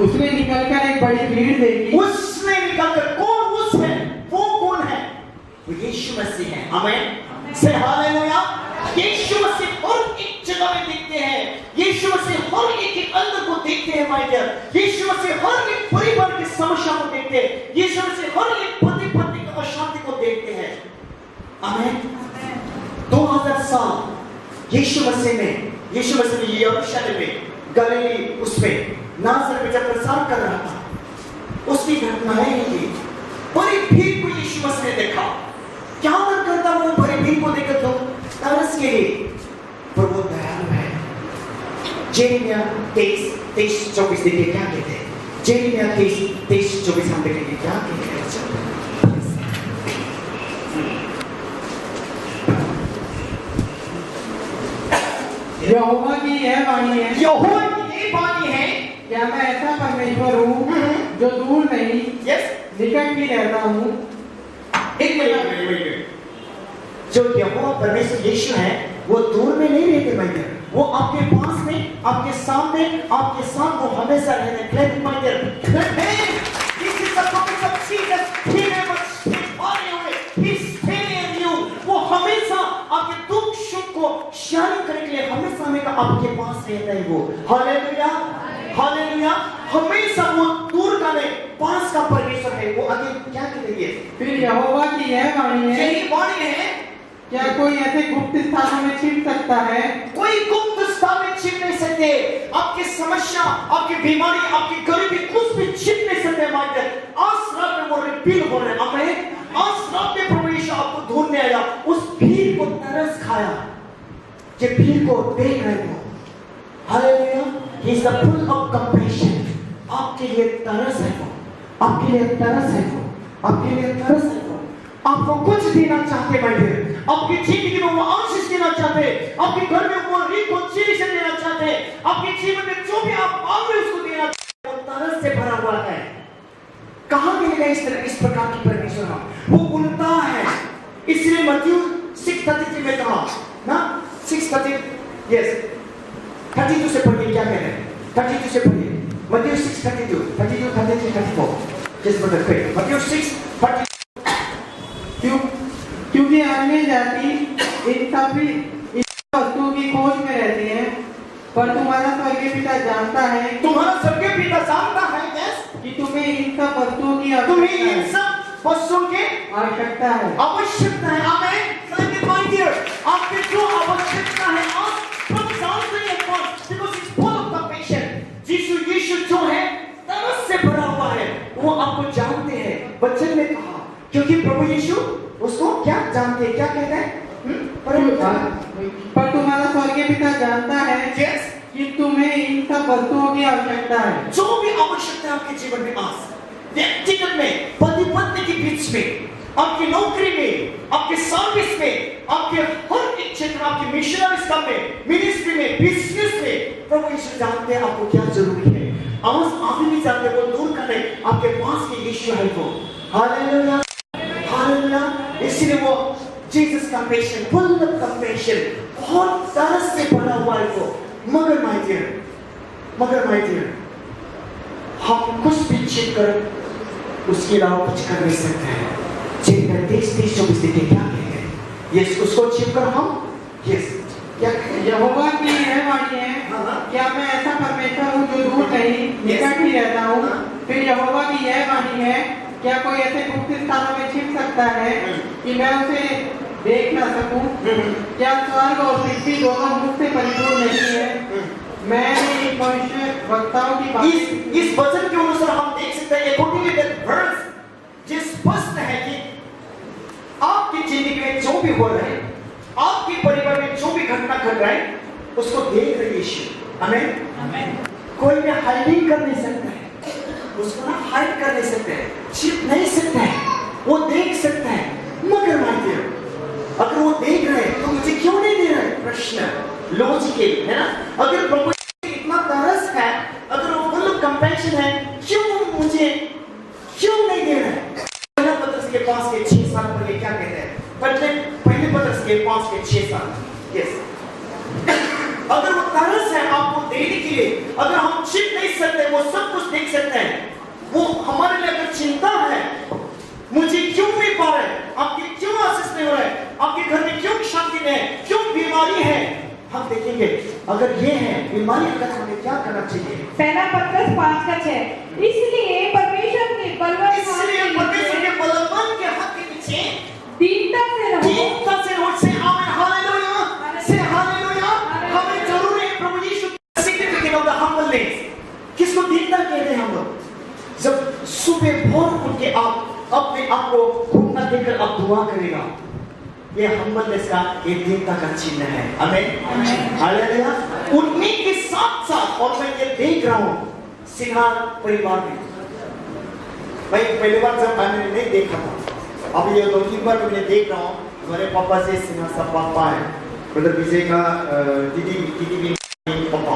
उसने निकलकर एक बड़ी भीड़ देखी। उसने निकलकर, कौन उस है? वो कौन है? वो यीशु मसीह है। आमेन। से हालेलुया। यीशु मसीह और एक जगह में देखते हैं। यीशु मसीह हर एक के अंदर को देखते हैं माय डियर। यीशु मसीह हर एक परिवार की समस्या को देखते हैं। यीशु मसीह हर एक पति पत्नी की अशांति को देखते हैं। आमीन। 2000 साल यीशु मसीह ने यरूशलेम में, गलीली उसमें नासरत में जब प्रचार कर रहा था, उसकी घटनाएं थी। बड़ी भीड़ को यीशु मसीह ने देखा। क्या मन करता वो बड़ी भीड़ को देखकर तो तरस के लिए, पर वो दयालु है। जेरेमिया 23:24 देखिए क्या कहते हैं। जेरेमिया 23:24 हम देखेंगे क्या कहते हैं। यहोवा की यह वाणी है, यहोवा की ये वाणी है, क्या मैं ऐसा परमेश्वर हूँ जो दूर नहीं, निकट ही रहता हूँ। एक मिनट, जो यहोवा परमेश्वर यीशु है वो दूर में नहीं रहते भाई, वो आपके पास में, आपके सामने, आपके साथ वो हमेशा रहते हैं। Claim my dear, this is the promise of Jesus. He never stays for you, he stay in you. वो हमेशा आपके दुख सुख को शेयर करने के लिए हमेशा आपके पास रहता है वो। Hallelujah, hallelujah. हमेशा वो दूर का नहीं, पास का परमेश्वर है। वो आगे क्या करेंगे? फिर यहोवा की यह वाणी है, यही वाणी है, क्या कोई ऐसे गुप्त स्थानों में छिप सकता है? कोई गुप्त स्थान में छिप नहीं सकते। आपकी समस्या, आपकी बीमारी, आपकी गरीबी कुछ भी छिप नहीं सकते। माइकल आज रात में वो रिपील हो रहे हैं। हमें आज रात में प्रभु यीशु आपको ढूंढने आया, उस भीड़ को तरस खाया, ये भीड़ को देख रहे हो। Hallelujah, he is the full of compassion. आपके लिए तरस है वो, आपके लिए तरस है वो, आपके लिए तरस है वो। आपको कुछ देना चाहते भाई, आपकी जिंदगी में वो आशीष देना चाहते, आपके घर में वो रिकॉन्सिलिएशन देना चाहते, आपके जीवन में जो भी आप मांग रहे उसको देना चाहते। वो तरस से भरा हुआ है। कहां मिलेगा इस प्रकार की परमेश्वर? वो उल्टा है। इसलिए मत्ती 6:33 में कहा ना, 6:30, यस 32 से पढ़िए क्या कह रहे हैं। 32 से पढ़िए, मत्ती 6:32, 32, 33, 34। जिस बदल पे मत्ती 6:32। क्योंकि अन्य जाति इन सभी वस्तुओं की खोज में रहती है, पर तुम्हारा स्वर्गीय पिता जानता है, तुम्हारा स्वर्गीय पिता जानता है कि तुम्हें इन सब वस्तुओं की तुम्हें इन सब वस्तुओं की आवश्यकता है। आवश्यकता है। आमीन। माय डियर, आपकी जो आवश्यकता है आज सब जानते हैं कौन? Because it's full of compassion. यीशु जो है तरस से भरा हुआ है, वो आपको जानते हैं। वचन में कहा क्योंकि प्रभु यीशु उसको क्या जानते हैं, क्या कहते हैं? पर तुम्हारा स्वर्गीय पिता जानता है कि तुम्हें इन सब वस्तुओं की आवश्यकता है। जो भी आवश्यकता है आपके जीवन में आज, व्यक्तिगत में, पति पत्नी के बीच में, आपकी नौकरी में, आपके सर्विस में, आपके हर एक क्षेत्र में, आपके मिशनरी काम में, मिनिस्ट्री में, बिजनेस में, प्रभु यीशु जानते हैं आपको क्या जरूरी है। आज आप भी जानते, वो दूर कर रहे, आपके पास के यीशु है वो। Hallelujah, hallelujah. इसलिए वो Jesus compassion, full of compassion, बहुत तरस से भरा हुआ है वो। मगर माय डियर, हम कुछ भी छिप कर उसके अलावा कुछ कर नहीं सकते हैं। छिपकर 23-24 देखिए क्या कहते हैं। यस, उसको छिपकर हम, यस क्या कहते हैं? यहोवा की यह वाणी है, क्या मैं ऐसा परमेश्वर हूँ जो दूर नहीं, निकट ही रहता हूँ। फिर यहोवा की यह वाणी है, क्या कोई ऐसे गुप्त स्थानों में छिप सकता है कि मैं उसे देख ना सकूं? क्या स्वर्ग और पृथ्वी दोनों मुझसे परिपूर्ण नहीं है? मैंने इन भविष्य वक्ताओं की बात इस वचन के अनुसार हम देख सकते हैं, अकॉर्डिंग टू दैट वर्स, जो स्पष्ट है कि आपकी जिंदगी में जो भी हो रहा है, आपके परिवार में जो भी घटना घट रहा है, उसको देख रहे यीशु। आमीन। कोई भी हाइडिंग कर नहीं सकता है, उसको ना हाइड कर नहीं सकते हैं, छिप नहीं सकता है, वो देख सकता है। मगर माय डियर, अगर वो देख रहे हैं तो मुझे क्यों नहीं दे रहे? प्रश्न लॉजिकल है ना। अगर प्रभु इतना तरस है, अगर वो फुल ऑफ कंपैशन है, क्यों नहीं दे रहे? पहला पत्रस के 5 के 6 साल पर ये क्या कहते हैं? पहले पत्रस के 5 के 6 साल। यस, अगर वो तरस है आपको देने के लिए, अगर हम छिप नहीं सकते, वो सब कुछ देख सकते हैं, वो हमारे लिए अगर चिंता है, मुझे क्यों नहीं पा रहे, आपके क्यों आशीष नहीं हो रहा है, आपके घर में क्यों शांति नहीं है, क्यों बीमारी है, हम देखेंगे अगर ये है बीमारी, अगर हमें क्या करना चाहिए। पहला पत्रस 5:6 इसलिए परमेश्वर के बलवान इसलिए परमेश्वर के बलवान के हाथ के नीचे दीनता से रहो। दीनता से रहो। से आमेन, हालेलुया, से हालेलुया। हमें जरूर है प्रभु यीशु सिग्निफिकेंट ऑफ द हम्बलनेस। किसको दीनता कहते हैं हम लोग? जब सुबह भोर उठ के आप अपने आप को घुटना देकर आप दुआ करेगा, ये हम्बलनेस का एक दीनता का चिन्ह है। आमीन, हालेलुया। उठने के साथ साथ, और मैं ये देख रहा हूँ सिंघार परिवार में, भाई पहली बार जब मैंने नहीं देखा था, अब ये 2-3 बार मैं देख रहा हूँ। हमारे पापा से सिंघार सब पापा है, ब्रदर विजय का दीदी भी पापा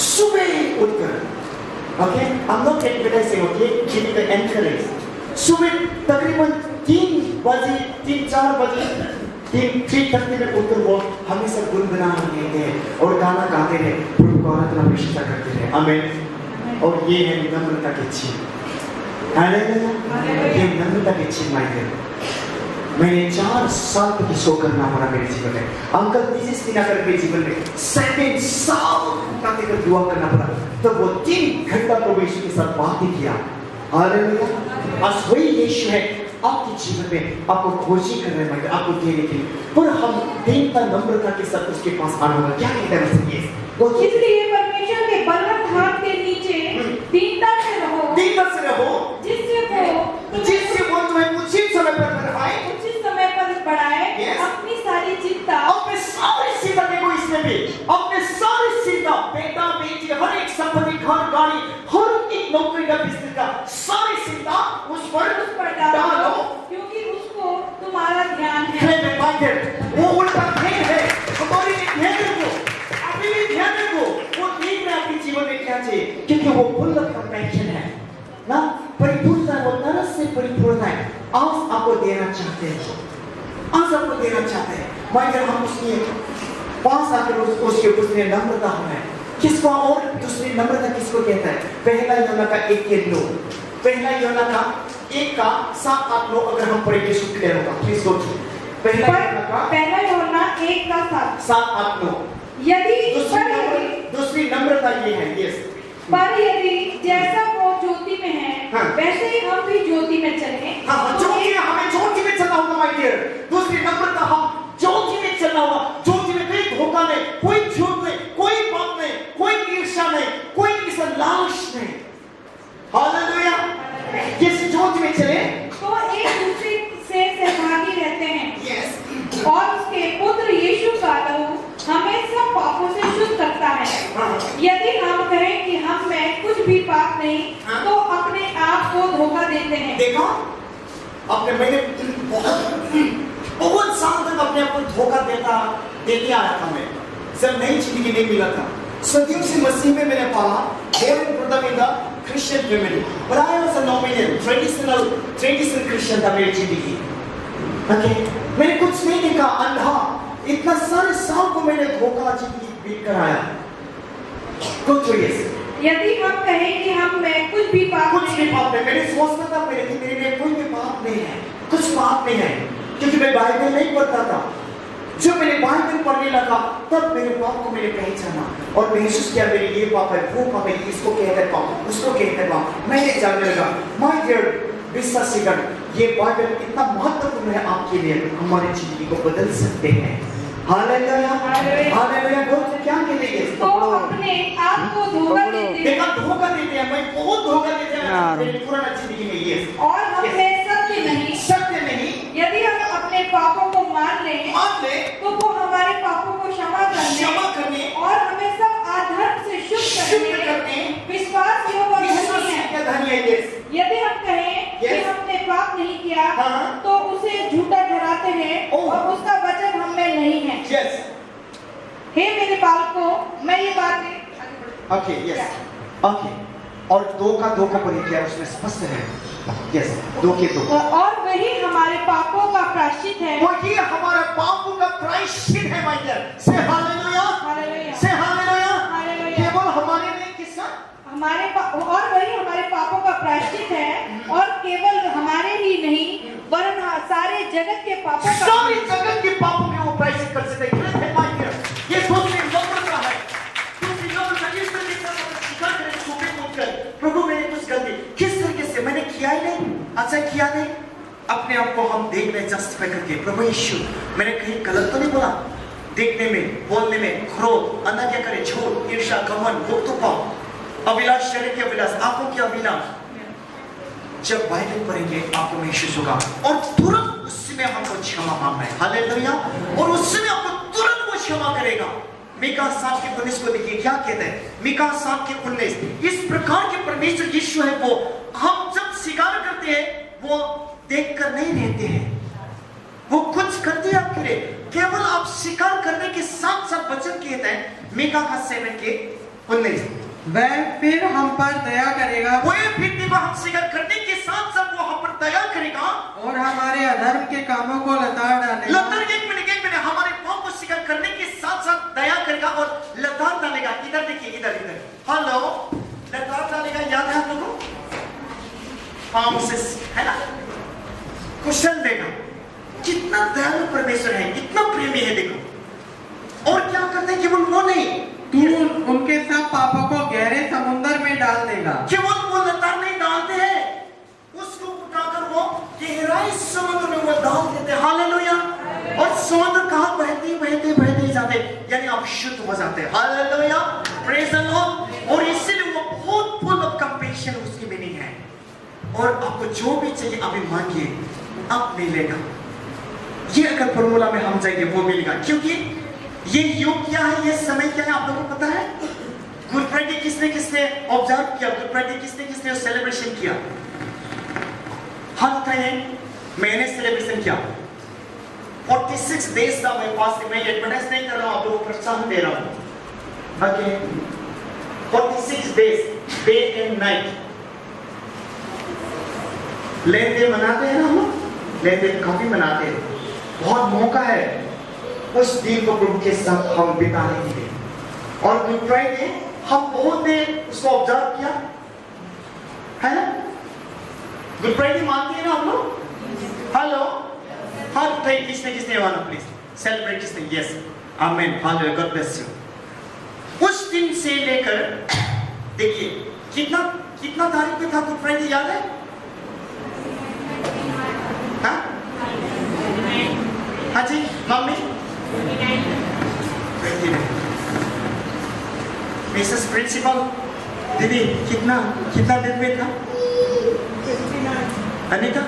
सुबह उठकर, okay, I'm not advertising, okay, give the encourage। सुबह तकरीबन 3-4 बजे 3:30 में उठकर वो हमेशा गुनगुना रहे थे और गाना गाते रहे, प्रभु को आराधना प्रशंसा करते रहे। आमीन। और ये है नम्रता के चिन्ह। हालेलुया, ये नम्रता के चिन्ह है। मैंने 4 साल तक शो करना पड़ा मेरे जीवन में। अंकल तीस दिन अगर मेरे जीवन में 7 साल तक दुआ करना पड़ा, तो वो 3 घंटा प्रभु यीशु के साथ बातें किया। हालेलुया। आज वही यीशु है आपके जीवन में, आपको खोजी करने में, आपको देने के लिए, पर हम दीनता नम्रता के साथ उसके पास आना होगा। क्या कहते हैं वो? इसलिए परमेश्वर के बलवंत हाथ के नीचे दीनता से रहो। दीनता से रहो, जिससे वो तुम्हें उचित समय पर बढ़ाए, उचित समय पर बढ़ाए। Yes. अपनी सारी चिंता, अपने सारी चिंता, देखो इसमें भी अपने सारी चिंता, बेटा बेटी, हर एक संपत्ति, घर गाड़ी, हर एक नौकरी का, बिजनेस का, सारी चिंता उस पर डालो, क्योंकि उसको तुम्हारा ध्यान है। वो उल्टा ध्यान है हमारी। ध्यान रखो, अभी भी ध्यान रखो, वो देख रहे आपके जीवन में क्या चाहिए, क्योंकि वो फुल ऑफ कंपैशन है ना, परिपूर्णता, वो नरस से परिपूर्ण है। आज आपको देना चाहते हैं, आज आपको देना चाहते हैं। मगर हम उसके पास आकर उसने नम्रता हमें किसको, और दूसरी नम्रता किसको कहता है? पहला यूहन्ना का 1:9, पहला यूहन्ना का 1:7-8-9 अगर हम पढ़ेंगे तो क्लियर होगा। प्लीज गो थ्रू पहला यूहन्ना 1:7-8-9। दूसरी नम्रता ये है। यस, पर यदि जैसा वो ज्योति में है, हाँ, वैसे ही हम भी ज्योति में चले। हाँ, ज्योति, हमें ज्योति में चलना होगा माय डियर। दूसरी नम्रता, हम ज्योति में चलना होगा। ज्योति में कोई धोखा नहीं, कोई झूठ नहीं, कोई पाप नहीं, कोई ईर्ष्या नहीं, कोई किसी लालच नहीं। हालेलुया। जिस ज्योति में चले तो एक दूसरे से सहभागी रहते हैं। यस, और उसके पुत्र यीशु का लहू हमें सब पापों से शुद्ध करता है। यदि हम कहें कि हम में कुछ भी पाप नहीं, तो अपने आप को धोखा देते हैं। देखो, अपने मैंने बहुत साल तक अपने आप को धोखा देते आया था मैं, जब नई जिंदगी नहीं मिला था। सदियों से मसीह में मैंने पाला, Christian family, but I was a nominal, traditional Christian था मेरी जिंदगी। Okay, मैंने कुछ नहीं देखा, अंधा, इतना सारे साल को मैंने धोखा जिंदगी बीत कर आया। कुछ यदि हम कहें कि हम में कुछ भी पाप नहीं, मैंने सोचता था मेरे में कोई भी पाप नहीं है, कुछ पाप नहीं है, क्योंकि मैं बाइबल नहीं पढ़ता था। जब मैंने बाइबल पढ़ने लगा, तब मेरे पाप को मैंने पहचाना और महसूस किया, मेरे ये पाप है, वो पाप है, इसको कहते पाप, उसको कहते पाप। मैंने जानने लगा। माय डियर विश्वासीगण, ये बाइबल इतना महत्वपूर्ण है आपके लिए, हमारी जिंदगी को बदल सकते हैं। Hallelujah, hallelujah. क्या कहते हैं? तो अपने आप को धोखा देते हैं। देखा, धोखा देते हैं, मैं बहुत धोखा देते हैं मेरी पुरानी जिंदगी में। ये और हमें सत्य नहीं। यदि हम अपने पापों को मान ले, तो वो हमारे पापों को क्षमा करने और हमें सब अधर्म से शुद्ध करने विश्वास योग्य और धन्य है। यदि हम कहें कि हमने पाप नहीं किया, तो उसे झूठा ठहराते हैं और उसका वचन हम में नहीं है। हे मेरे बालकों, मैं ये बात और दो का पर किया, उसमें स्पष्ट है। दो के दो। और वही हमारे पापों का प्रायश्चित है। वही हमारे पापों का प्रायश्चित है माय डियर। से हालेलुया, से हालेलुया। केवल हमारे नहीं, किसका? और वही हमारे पापों का प्रायश्चित है, और केवल हमारे ही नहीं वरन सारे जगत के पापों का, सारे जगत के पापों के वो प्रायश्चित कर सकते हैं। ये सोच सच्चाई किया नहीं, अपने आप को हम देख रहे जस्टिफाई करके, प्रभु यीशु मैंने कहीं गलत तो नहीं बोला, देखने में, बोलने में, क्रोध, अन्ना क्या करे, झूठ, ईर्ष्या, घमंड, गुप्तपाव, अभिलाष, शरीर के अभिलाष, आंखों की अभिलाष। जब बाइबल पढ़ेंगे आपको महसूस होगा और तुरंत उसमें हमको क्षमा मांगना है, हालेलुया, और उसमें आपको तुरंत वो क्षमा करेगा। मीका 7:19 को देखिए क्या कहते हैं, मीका 7:19, इस प्रकार के परमेश्वर यीशु है वो, हम जब स्वीकार करते हैं वो देखकर नहीं रहते हैं, वो कुछ करते हैं आपके लिए, केवल आप स्वीकार करने के साथ साथ वचन कहते हैं मीका 7:19, वह फिर हम पर दया करेगा, वो फिर देखो हम स्वीकार करने के साथ साथ वो हम पर दया करेगा और हमारे अधर्म के कामों को लताड़ डालेगा। एक मिनट हमारे पाप को स्वीकार करने के साथ साथ दया करेगा और लताड़ डालेगा। इधर देखिए, इधर हेलो, लताड़ डालेगा, याद है आप लोगों को, है ना, कुशल देगा। कितना दयालु परमेश्वर है, कितना प्रेमी है देखो। और क्या करते हैं, केवल वो नहीं, तू उनके सब पापों को गहरे समुद्र में डाल देगा। केवल वो लताड़ नहीं डालते हैं, उसको उठाकर वो गहराई समुद्र में वो डाल देते हैं, हालेलुया। और समुद्र कहाँ बहते बहते बहते जाते, यानी आप शुद्ध हो जाते हैं, हालेलुया, प्रेज द लॉर्ड। और इसीलिए वो बहुत फुल ऑफ कंपैशन उसकी मीनिंग है। और आपको जो भी चाहिए अभी मांगिए, आप मिलेगा। ये अगर फॉर्मूला में हम जाएंगे वो मिलेगा, क्योंकि ये युग क्या है, ये समय क्या है, आप लोगों को पता है। गुड फ्राइडे किसने किसने ऑब्जर्व किया, गुड फ्राइडे किसने किसने सेलिब्रेशन किया, हर टाइम मैंने सेलिब्रेशन किया। 46 डेज का मैं फास्टिंग, मैं एडवर्टाइज नहीं कर रहा हूं, आप लोगों को प्रोत्साहन दे रहा हूं। Okay, 46 days day and night लेन देन मनाते हैं ना हम लोग, लेन देन काफी मनाते हैं। बहुत मौका है उस दिन को प्रभु के साथ हम बिताने के लिए। और गुड फ्राइडे हम बहुत देर उसको ऑब्जर्व किया है ना। गुड फ्राइडे मानते हैं ना हम लोग, हेलो, हर टाइम किसने किसने माना, प्लीज सेलिब्रेट किसने, यस, आमीन, हालेलुया, गॉड ब्लेस यू। उस दिन से लेकर देखिए कितना कितना तारीख पे था गुड फ्राइडे, याद है? हाँ जी मम्मी, 29। मिसेस प्रिंसिपल दीदी कितना कितना दिन में था अनिता?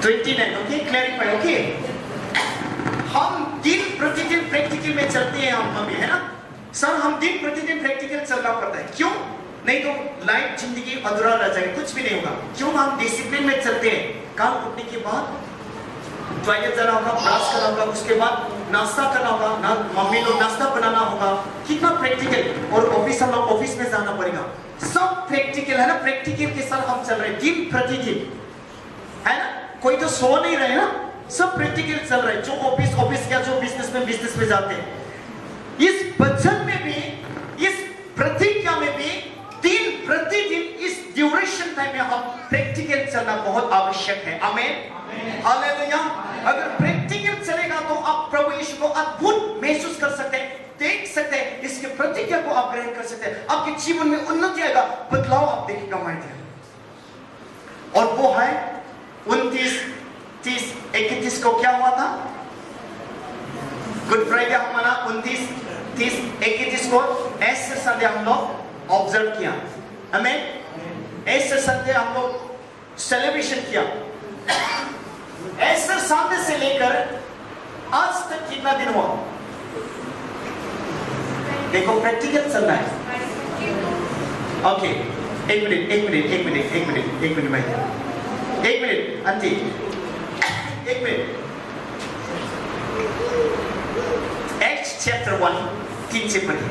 29। Okay, clarify. ओके, हम दिन प्रतिदिन प्रैक्टिकल में चलते हैं हम मम्मी, है ना सर, हम दिन प्रतिदिन प्रैक्टिकल चलना पड़ता है। क्यों? नहीं तो लाइफ जिंदगी अधूरा रह जाएगा, कुछ भी नहीं होगा। क्यों? हम डिसिप्लिन में चलते हैं। काम उठने के बाद टॉयलेट जाना होगा, ब्रश करना होगा, उसके बाद नाश्ता करना होगा, ना मम्मी लोग नाश्ता बनाना होगा, कितना प्रैक्टिकल। और ऑफिस, हम लोग ऑफिस में जाना पड़ेगा, सब प्रैक्टिकल है ना। प्रैक्टिकल के साथ हम चल रहे हैं दिन प्रतिदिन, है ना। कोई तो सो नहीं रहे ना, सब प्रैक्टिकल चल रहे हैं। जो ऑफिस क्या, जो बिजनेस में जाते हैं। इस वचन में भी, इस प्रतिज्ञा में भी दिन प्रतिदिन इस ड्यूरेशन टाइम में हम प्रैक्टिकल चलना बहुत आवश्यक है। आमीन, हालेलुया। अगर प्रैक्टिकल चलेगा तो आप प्रभु यीशु को अद्भुत महसूस कर सकते हैं, देख सकते हैं, इसके प्रतिज्ञा को आप ग्रहण कर सकते हैं। आपके जीवन में उन्नति आएगा, बदलाव आप देखेगा माय डियर। और वो है 29, 30, 31 को क्या हुआ था? गुड फ्राइडे हम मना 29, 30, 31 को ऐसे संडे हम लोग ऑब्जर्व किया, हमें ऐसे संडे हम लोग सेलिब्रेशन किया। ऐसे संडे से लेकर आज तक कितना दिन हुआ? देखो प्रैक्टिकल चल रहा है। ओके, एक मिनट भाई, एक मिनट आंटी, एक मिनट। एक्ट्स चैप्टर 1 3 से पढ़िए,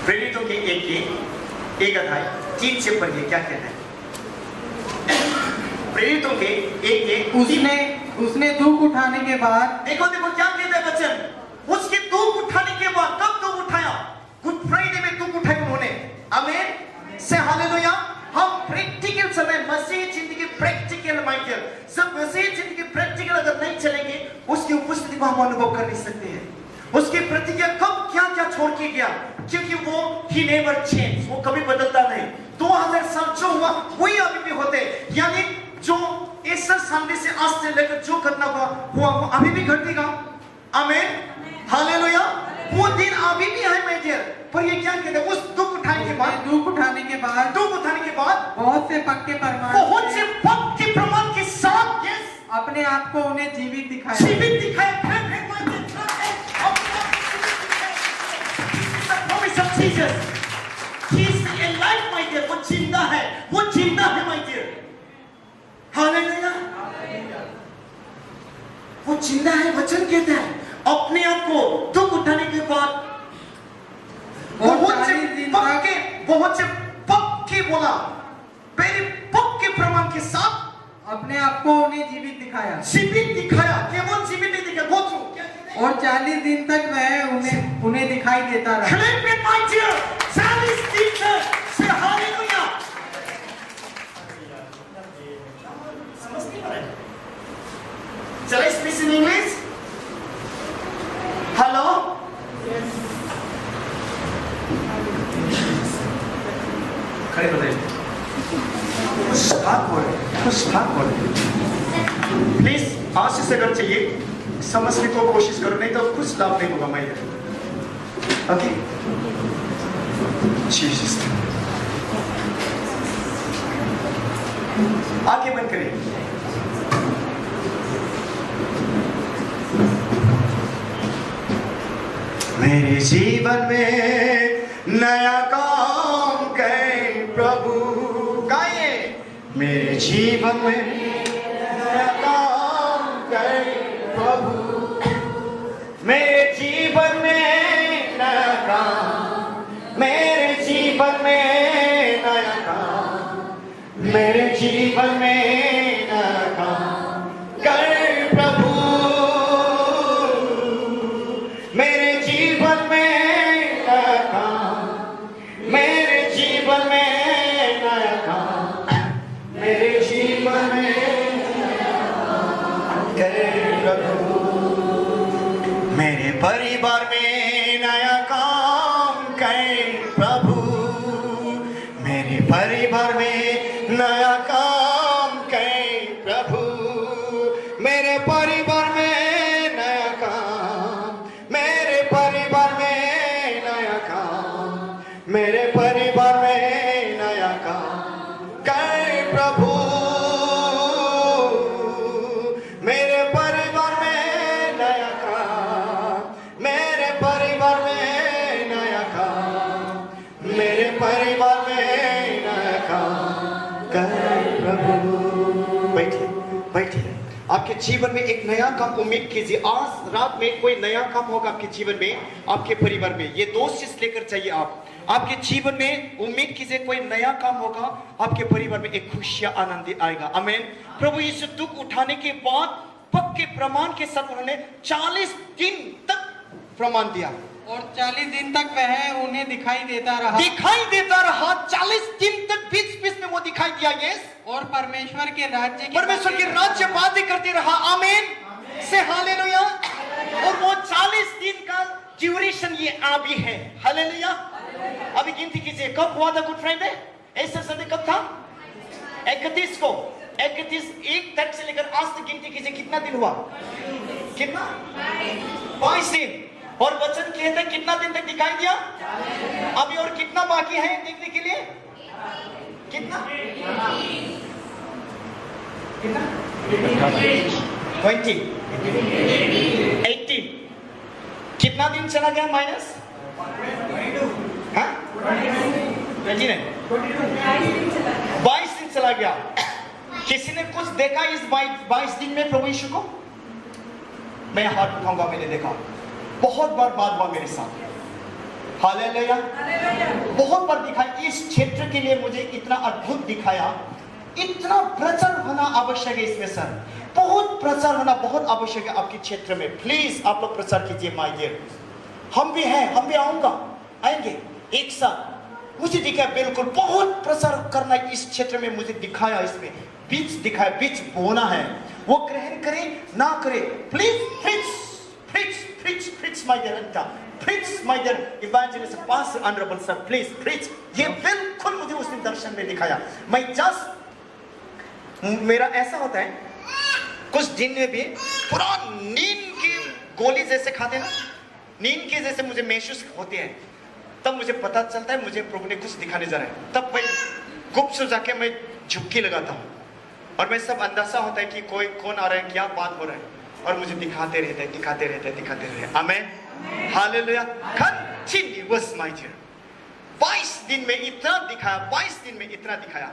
प्रेरितों के एक अध्याय 3 से पढ़िए, क्या कहता है? प्रेरितों के एक उसने दुख उठाने के बाद, देखो क्या कहता है वचन, उसके दुख उठाने के बाद। कब दुख उठाया? गुड फ्राइडे में दुख उठाया उन्होंने। आमीन से हालेलुया। हम प्रैक्टिकल समय, मसीह जिंदगी प्रैक्टिकल माइंड। सब मसीह जिंदगी प्रैक्टिकल अगर नहीं चलेंगे, उसकी उपस्थिति को हम अनुभव कर नहीं सकते हैं। उसकी प्रतिज्ञा कब क्या क्या छोड़ के गया, क्योंकि वो ही नेवर चेंज, वो कभी बदलता नहीं। 2000 2000 साल जो हुआ वही अभी भी होते, यानी जो इस संडे से आज से लेकर जो घटना हुआ वो अभी भी घटेगा। आमीन, हालेलुया। वो दिन अभी भी है मेरे डियर। पर ये क्या कहते हैं, उस दुख उठाने के बाद बहुत से पक्के प्रमाण के साथ अपने आप को उन्हें जीवित दिखाया। वो जिंदा है, my dear। हालेलुया, वो जिंदा है। वचन कहता है अपने आप को दुख उठाने के बाद बहुत से पक्के बोला, पहले पक्के प्रमाण के साथ अपने आप को उन्हें जीवित दिखाया। केवल जीवित नहीं दिखाया, और 40 दिन तक वह उन्हें दिखाई देता रहा। 40 दिन तक। से hallelujah. Shall I speak in English? Hello? खड़े हो जाइए। कुछ ठाक बोले। प्लीज आशीष अगर चाहिए समझने को कोशिश करो, नहीं तो कुछ लाभ नहीं होगा। मैं ओके, जीसस। आंखें बंद करें। मेरे जीवन में नया काम करे प्रभु, गाइए। मेरे जीवन में नया काम करे प्रभु, मेरे जीवन में नया काम, मेरे जीवन में नया काम, मेरे जीवन में नया काम कर प्रभु, मेरे जीवन में नया काम, मेरे जीवन में नया काम, मेरे जीवन में नया काम कर प्रभु, मेरे परिवार में नया काम कर प्रभु, मेरे परिवार में नया काम कर प्रभु, मेरे परिवार में नया काम, मेरे परिवार में नया काम, मेरे परिवार में नया काम कर प्रभु, मेरे परिवार में नया काम, मेरे परिवार में नया काम, मेरे परिवार में नया काम कर प्रभु। बैठिए बैठिए। आपके जीवन में एक नया काम उम्मीद कीजिए। आज रात में कोई नया काम होगा आपके जीवन में, आपके परिवार में। ये 2 चीज लेकर चाहिए आप। आपके जीवन में उम्मीद कीजिए कोई नया काम होगा आपके परिवार में, एक खुशियां आनंद आएगा। आमीन। प्रभु यीशु दुख उठाने के बाद पक्के प्रमाण के साथ उन्होंने 40 दिन तक प्रमाण दिया, और 40 दिन तक वह उन्हें दिखाई देता रहा। 40 दिन तक बीच बीच में वो दिखाई दिया। यस। और परमेश्वर के राज्य बातें करते रहा। आमीन से हालेलुया। और वो 40 दिन का ड्यूरेशन ये अभी है। हालेलुया। अभी गिनती कीजिए कब हुआ था गुड फ्राइडे? ऐसा संडे कब था? 31 को। 31 1 तारीख से लेकर आज तक गिनती कीजिए कितना दिन हुआ? कितना? 22 दिन। और वचन कहते हैं कितना दिन तक दिखाई दिया? अभी और कितना बाकी है देखने के लिए? कितना? 20 18। कितना दिन चला गया माइनस? 22 दिन चला गया। किसी ने कुछ देखा इस 22 दिन में प्रभु यीशु को? मैं हाथ उठाऊंगा। मैंने देखा, बहुत बार बात हुआ मेरे साथ। हालेलुया। बहुत बार दिखाई। इस क्षेत्र के लिए मुझे इतना अद्भुत दिखाया। इतना प्रचार होना आवश्यक है इसमें सर, बहुत प्रचार होना बहुत आवश्यक है आपके क्षेत्र में। प्लीज आप लोग प्रचार कीजिए माय डियर। हम भी हैं, हम भी आएंगे एक साथ। मुझे दिखाया बिल्कुल बहुत प्रचार करना इस क्षेत्र में मुझे दिखाया। इसमें बीच दिखाया, बीच बोना है। वो ग्रहण करे ना करे, please preach my dear Anta, preach my dear evangelist pastor honorable sir, please preach। ये बिल्कुल पावरफुल मुझे उस दिन दर्शन में दिखाया। मैं जस्ट मेरा ऐसा होता है कुछ दिन में भी पूरा नींद की गोली जैसे खाते ना, नींद के जैसे मुझे महसूस होते हैं, तब मुझे पता चलता है मुझे प्रभु ने कुछ दिखाने जा रहा है। तब मैं गुप्त से जाके मैं झुक्की लगाता हूँ और मैं सब अंदाजा होता है कि कोई कौन आ रहा है, क्या बात हो रहा है, और मुझे दिखाते रहते हैं। आमेन, हालेलुया। कंटिन्यूअस माय डियर, 22 दिन में इतना दिखाया, 22 दिन में इतना दिखाया।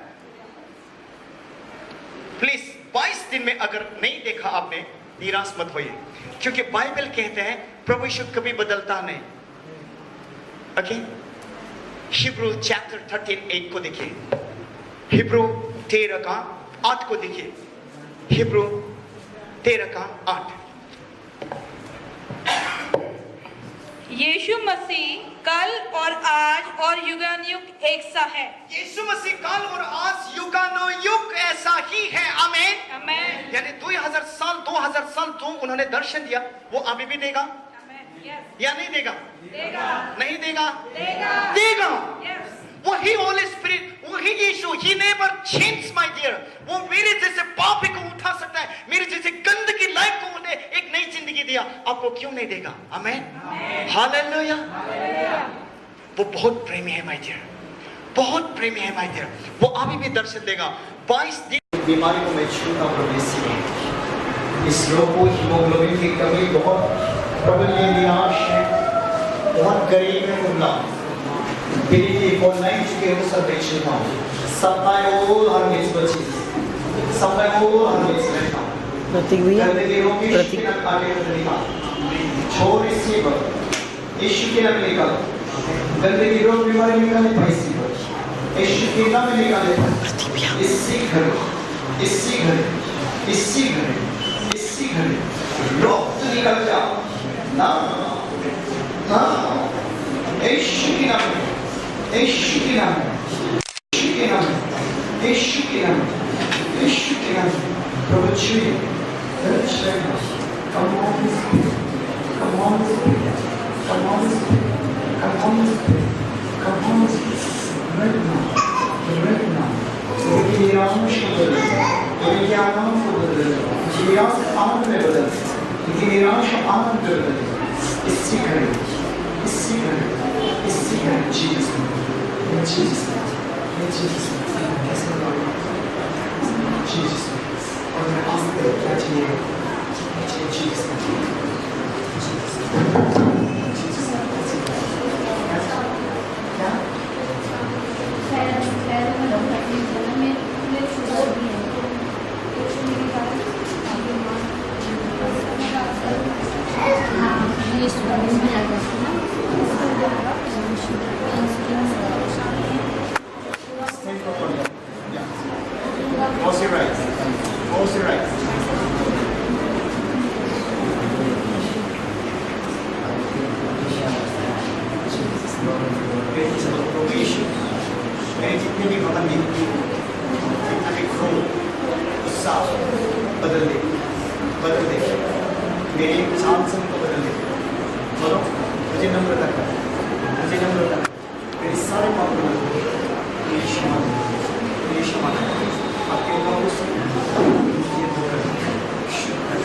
प्लीज 22 दिन में अगर नहीं देखा आपने, निराश मत होइए, क्योंकि बाइबल कहते हैं प्रभु यीशु कभी बदलता नहीं। ओके, हिब्रू चैप्टर 13:8 को देखिए, हिब्रू 13:8 को देखिए, हिब्रू 13:8। यीशु मसीह कल और आज और युगानुयुग एक सा है। यीशु मसीह कल और आज युगानुयुग ऐसा ही है। आमीन, आमीन। यानी 2000 साल जो उन्होंने दर्शन दिया वो अभी भी देगा या नहीं देगा? नहीं देगा? देगा। वही होली स्पिरिट, वही यीशु, he never change my dear. वो मेरे जैसे पापी को उठा सकता है, मेरे जैसे गंदगी लाइफ को उन्हें एक नई जिंदगी दिया, आपको क्यों नहीं देगा? आमीन, हालेलुया। वो बहुत प्रेमी है माय डियर, बहुत प्रेमी है माय डियर। वो अभी भी दर्शन देगा। 22 दिन बीमारी को मैं छूता हूँ। इस रोग को हीमोग्लोबिन की कमी बहुत प्रबल है, निराश है, बहुत गरीब है, कुल्ला बिल्ली को नहीं चुके हो सब बेच लेता हूँ। सप्ताह और हर मिर्च बची, सप्ताह और हर मिर्च लेता हूँ। गंदगी रोगी यीशु के नाम आगे निकाल, छोड़ इसी पर यीशु के नाम निकाल। गंदगी रोग बीमारी निकाले पैसे पर यीशु के नाम निकाले। इसी घर रोग तो निकल जा ना, यीशु के नाम, यीशु के नाम, यीशु के नाम, यीशु के नाम, यीशु के नाम। प्रभु छुए, touch right now. Come on, Spirit. Come on, Spirit. Come on, Spirit. Come on, Spirit. Come on, Spirit. Right now. Right now. उनकी निराश को बदल, उनकी आनंद को बदल, निराश आनंद में बदल, उनकी निराश आनंद में बदल। इसी घर, इसी घर, इसी घर, जीसस में, जीसस में, जीसस में, कैसे लोग, जीसस में, और मैं आस्ते क्या चाहिए, जीसस में, जीसस में, जीसस में, क्या? Close your eyes. Close your eyes. मैं जितने भी भवन देखती हूँ, जितना भी क्रोध, गुस्सा बदल दे, बदल दे, मेरे चाल से को बदल दे। बोलो, मुझे नम्रता कर, मुझे नम्रता कर, मेरे सारे पाप बदल दे, मेरी क्षमा दे, मेरी क्षमा दे, आपके लोगों से ये होकर शुद्ध कर।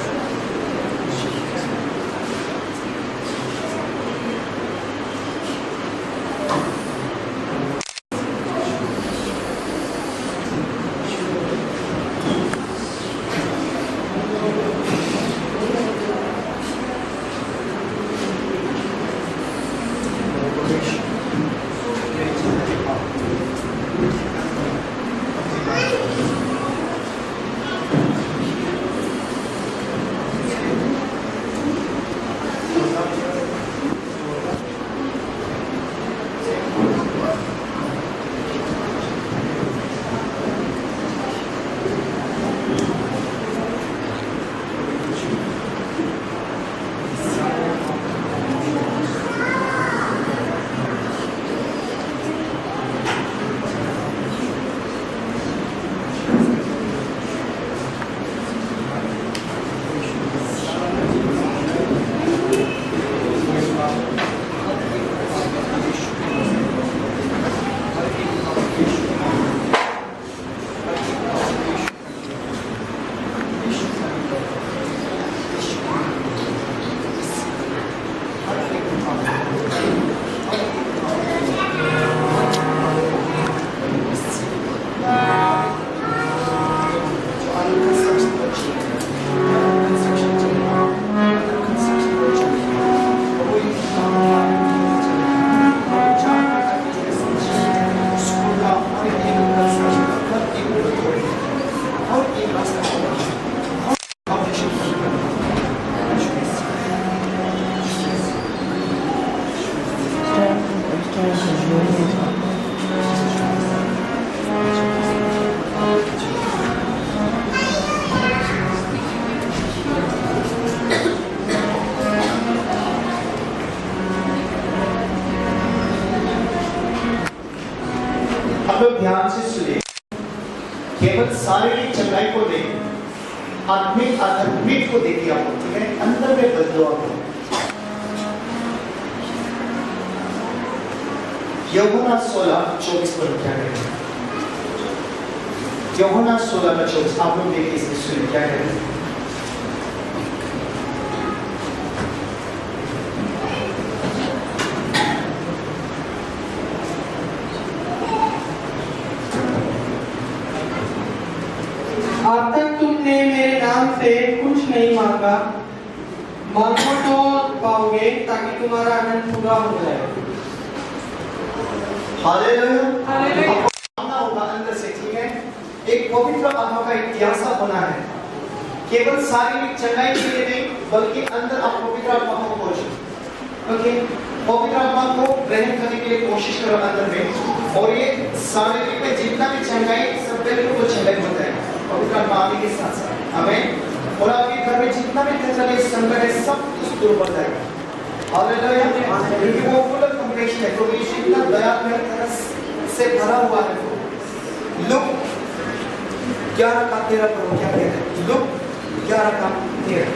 हम लोग ध्यान से सुने, केवल शारीरिक चंगाई को नहीं, आत्मिक आध्यात्मिक को देखिए आप, ठीक है, अंदर में बदलाव हो। यूहन्ना 16:24 पर क्या कहते हैं? यूहन्ना 16:24 आप लोग देखिए, इसमें सुनिए क्या कहते हैं। अब तक तुमने मेरे नाम से कुछ नहीं मांगा, मांगो तो पाओगे ताकि तुम्हारा आनंद पूरा हो जाए। हालेलुया। मांगना होगा अंदर से, ठीक है। एक पवित्र आत्मा का एक प्यासा बना है, केवल शारीरिक चंगाई के लिए नहीं, बल्कि अंदर आप पवित्र आत्मा को खोजो। ओके, पवित्र आत्मा को ग्रहण करने के लिए कोशिश करो अंदर में, और ये शारीरिक में जितना भी चंगाई सब पहले को चंगाई होता है पवित्र आत्मा आने के साथ साथ। आमीन। और आपके घर में जितना भी खतरा है, संकट है, सब कुछ दूर हो जाएगा। हालेलुया। क्योंकि वो फुल ऑफ कंपैशन है, तो यीशु इतना दया से भरा हुआ है। लुक 11:13 पढ़ो, क्या कहते हैं? लुक 11:13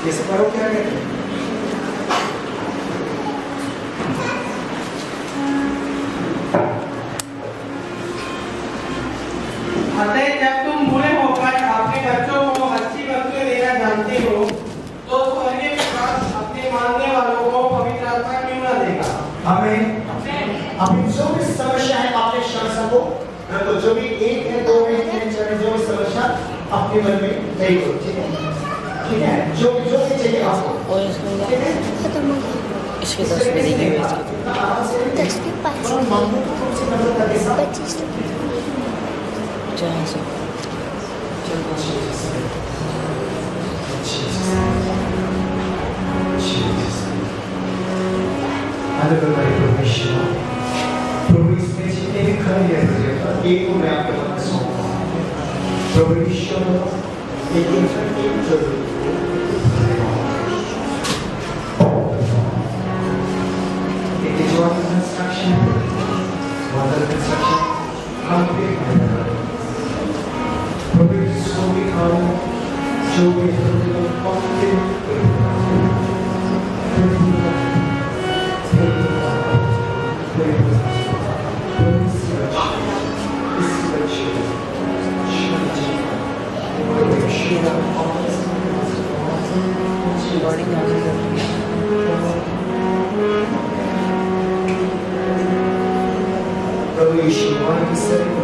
जैसे पढ़ो, क्या कहते हैं? अतः जब तुम बूढ़े होकर अपने बच्चों को अच्छी वस्तुएं देना जानते हो, तो स्वर्गीय पिता अपने मांगने वालों को पवित्र आत्मा क्यों न देगा? आमीन। अभी जो भी समस्या है आपने समस्या को रखो, जो भी 1 है 2 है 3 4 है, जो भी समस्या अपने मन में नहीं करो, ठीक है, ठीक है। जो भी चाहिए आपको, ठीक है, इसके 10 में नहीं है, आराम से 10 के 5 और मांगो तो कम से कम करके साथ 25 जहाँ से प्रभु इसमें जितने भी खड़े हैं, एक को मैं आपके पास सौंपता हूं। प्रभु ईश्वर एक जरूर कंस्ट्रक्शन, वाटर कंस्ट्रक्शन कंप्लीट है। प्रभु इसको भी खाओ, जो भी प्रभु यीशु हमारे सभी को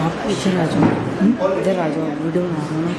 आप इधर आ जाओ, इधर आ जाओ, वीडियो बना रहा हूँ ना।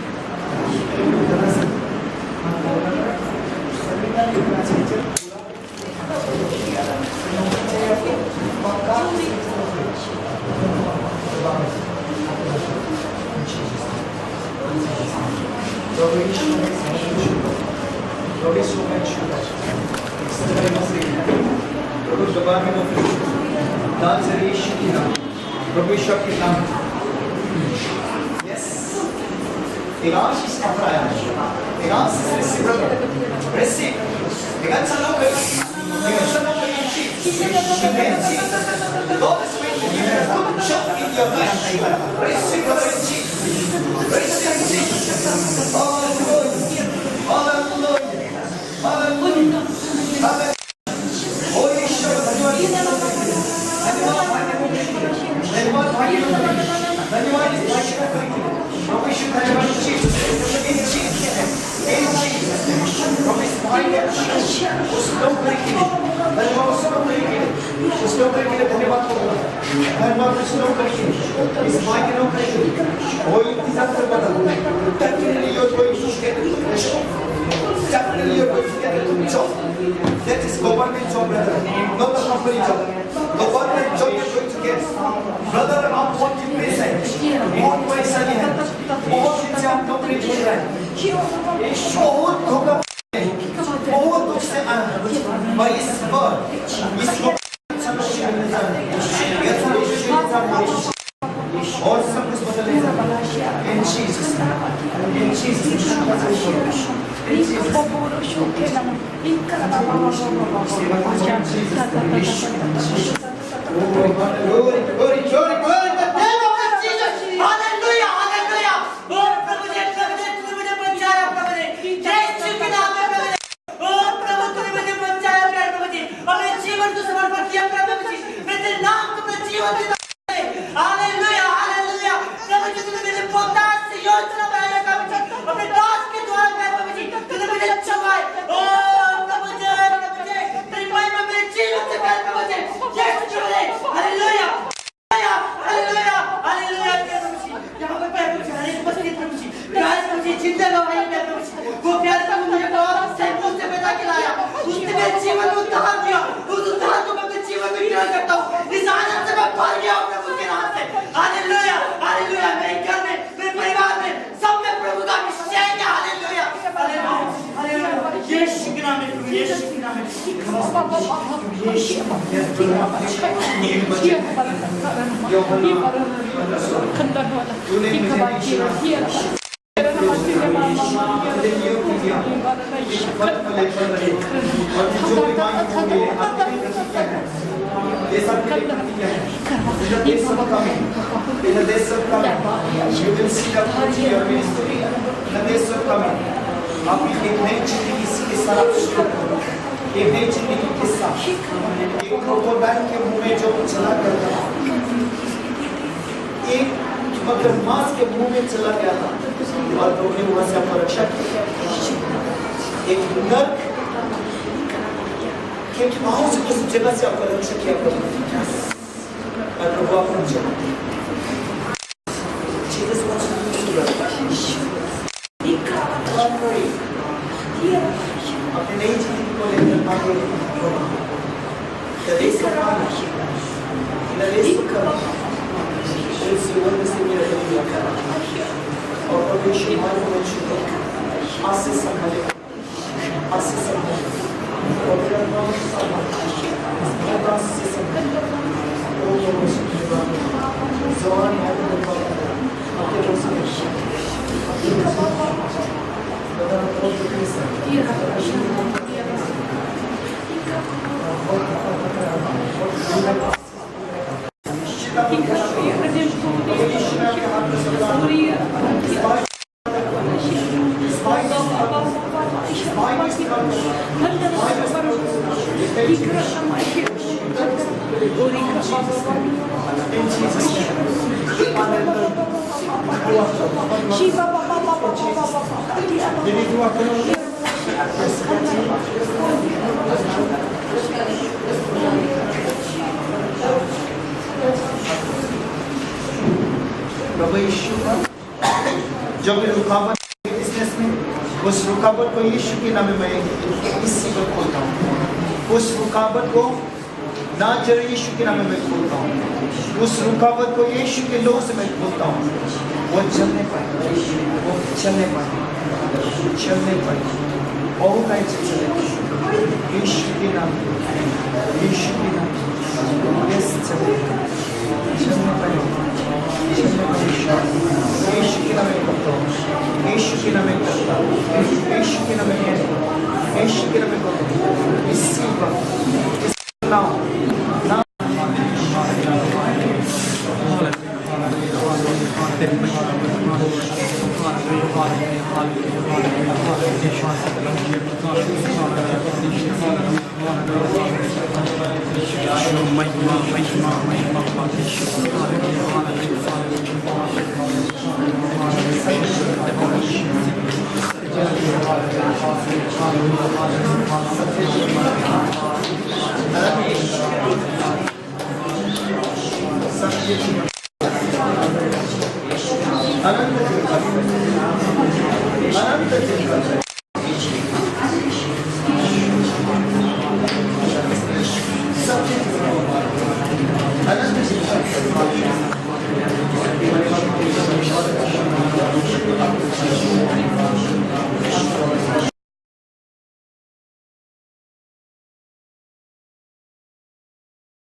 That is government job, brother, not the company job. Government job you're going to get. Brother, आप बहुत ही पैसा है, बहुत परेशानी है, बहुत दिन से आप नौकरी ढूंढ रहे हैं, बहुत धोखा है, बहुत दुख से भाई इस बार और सब कुछ बदलेगा in Jesus name, in Jesus name, in Jesus name. Glory, glory, glory, glory in the name of Jesus. Hallelujah, hallelujah. Oh, प्रभु जी तूने मुझे बचाया प्रभु जी। यीशु के नाम में प्रभु जी। Oh, प्रभु तूने मुझे बचाया प्रभु जी। और मैं जीवन को समर्पण किया प्रभु जी। मैं तेरे नाम को अपना जीवन देता हूँ। Hallelujah, hallelujah. प्रभु जी तूने मेरे पोतास से योजना बनाया प्रभु जी। अपने दास के द्वारा प्रभु जी तूने मुझे छुपाया। Oh, प्रभु जी तेरी महिमा मेरे जीवन से कर प्रभु जी। यीशु ने हालेलुया, हालेलुया, हालेलुया प्रभु जी। यहाँ पर प्रभु जी हमारी उपस्थित प्रभु जी। प्यारे प्रभु जी जिंदा गवाही में प्रभु जी। वो प्यारे प्रभु मुझे बहुत से मुझ से पैदा किलाया। उसने मेरे जीवन को उद्धार किया। उस उद्धार को मैं अपने जीवन में ग्रहण करता हूँ। इस आनंद से मैं भर गया हूँ प्रभु के नाम से। Hallelujah, hallelujah. मेरे घर में, मेरे परिवार में, सब में प्रभु का अभिषेक है। Hallelujah, hallelujah, hallelujah. यीशु के नाम में प्रभु, यीशु के नाम में। आप एक नई जिंदगी के साथ शुरू करो। एक नई जिंदगी के साथ एक क्रोकोडाइल के मुंह में जो चला गया था, एक मगरमच्छ के मुंह में चला गया था और तुमने वहां से आपका रक्षा किया। एक नर के पांव से उस जगह से आपका रक्षा किया और प्रभु आपको Jesus wants to meet you. अपने नई जिंदगी को लेकर आगे इस जीवन में से मेरा दिल लगा और परमेश्वर हमारे को छूटे आज से संभाले और फिर नाम से संभाले जवान है अपने दोस्त जब रुकावट बिजनेस में उस रुकावट को यीशु के नाम में मैं इसी पर खोलता हूँ। उस रुकावट को ना जरे यीशु के नाम में मैं खोलता हूँ। उस रुकावट को यीशु के लोह से मैं खोलता हूँ। वो चलने पाए, वो चलने पाए, चलने पाए और वो कैसे चले यीशु के नाम, यीशु के नाम यस चले चलने पाए, चलने पाए यीशु के नाम में करता हूँ, यीशु के नाम में करता हूँ, यीशु के नाम में करता हूँ, यीशु के नाम में करता हूँ। इसी बात इस नाम नाम अनंत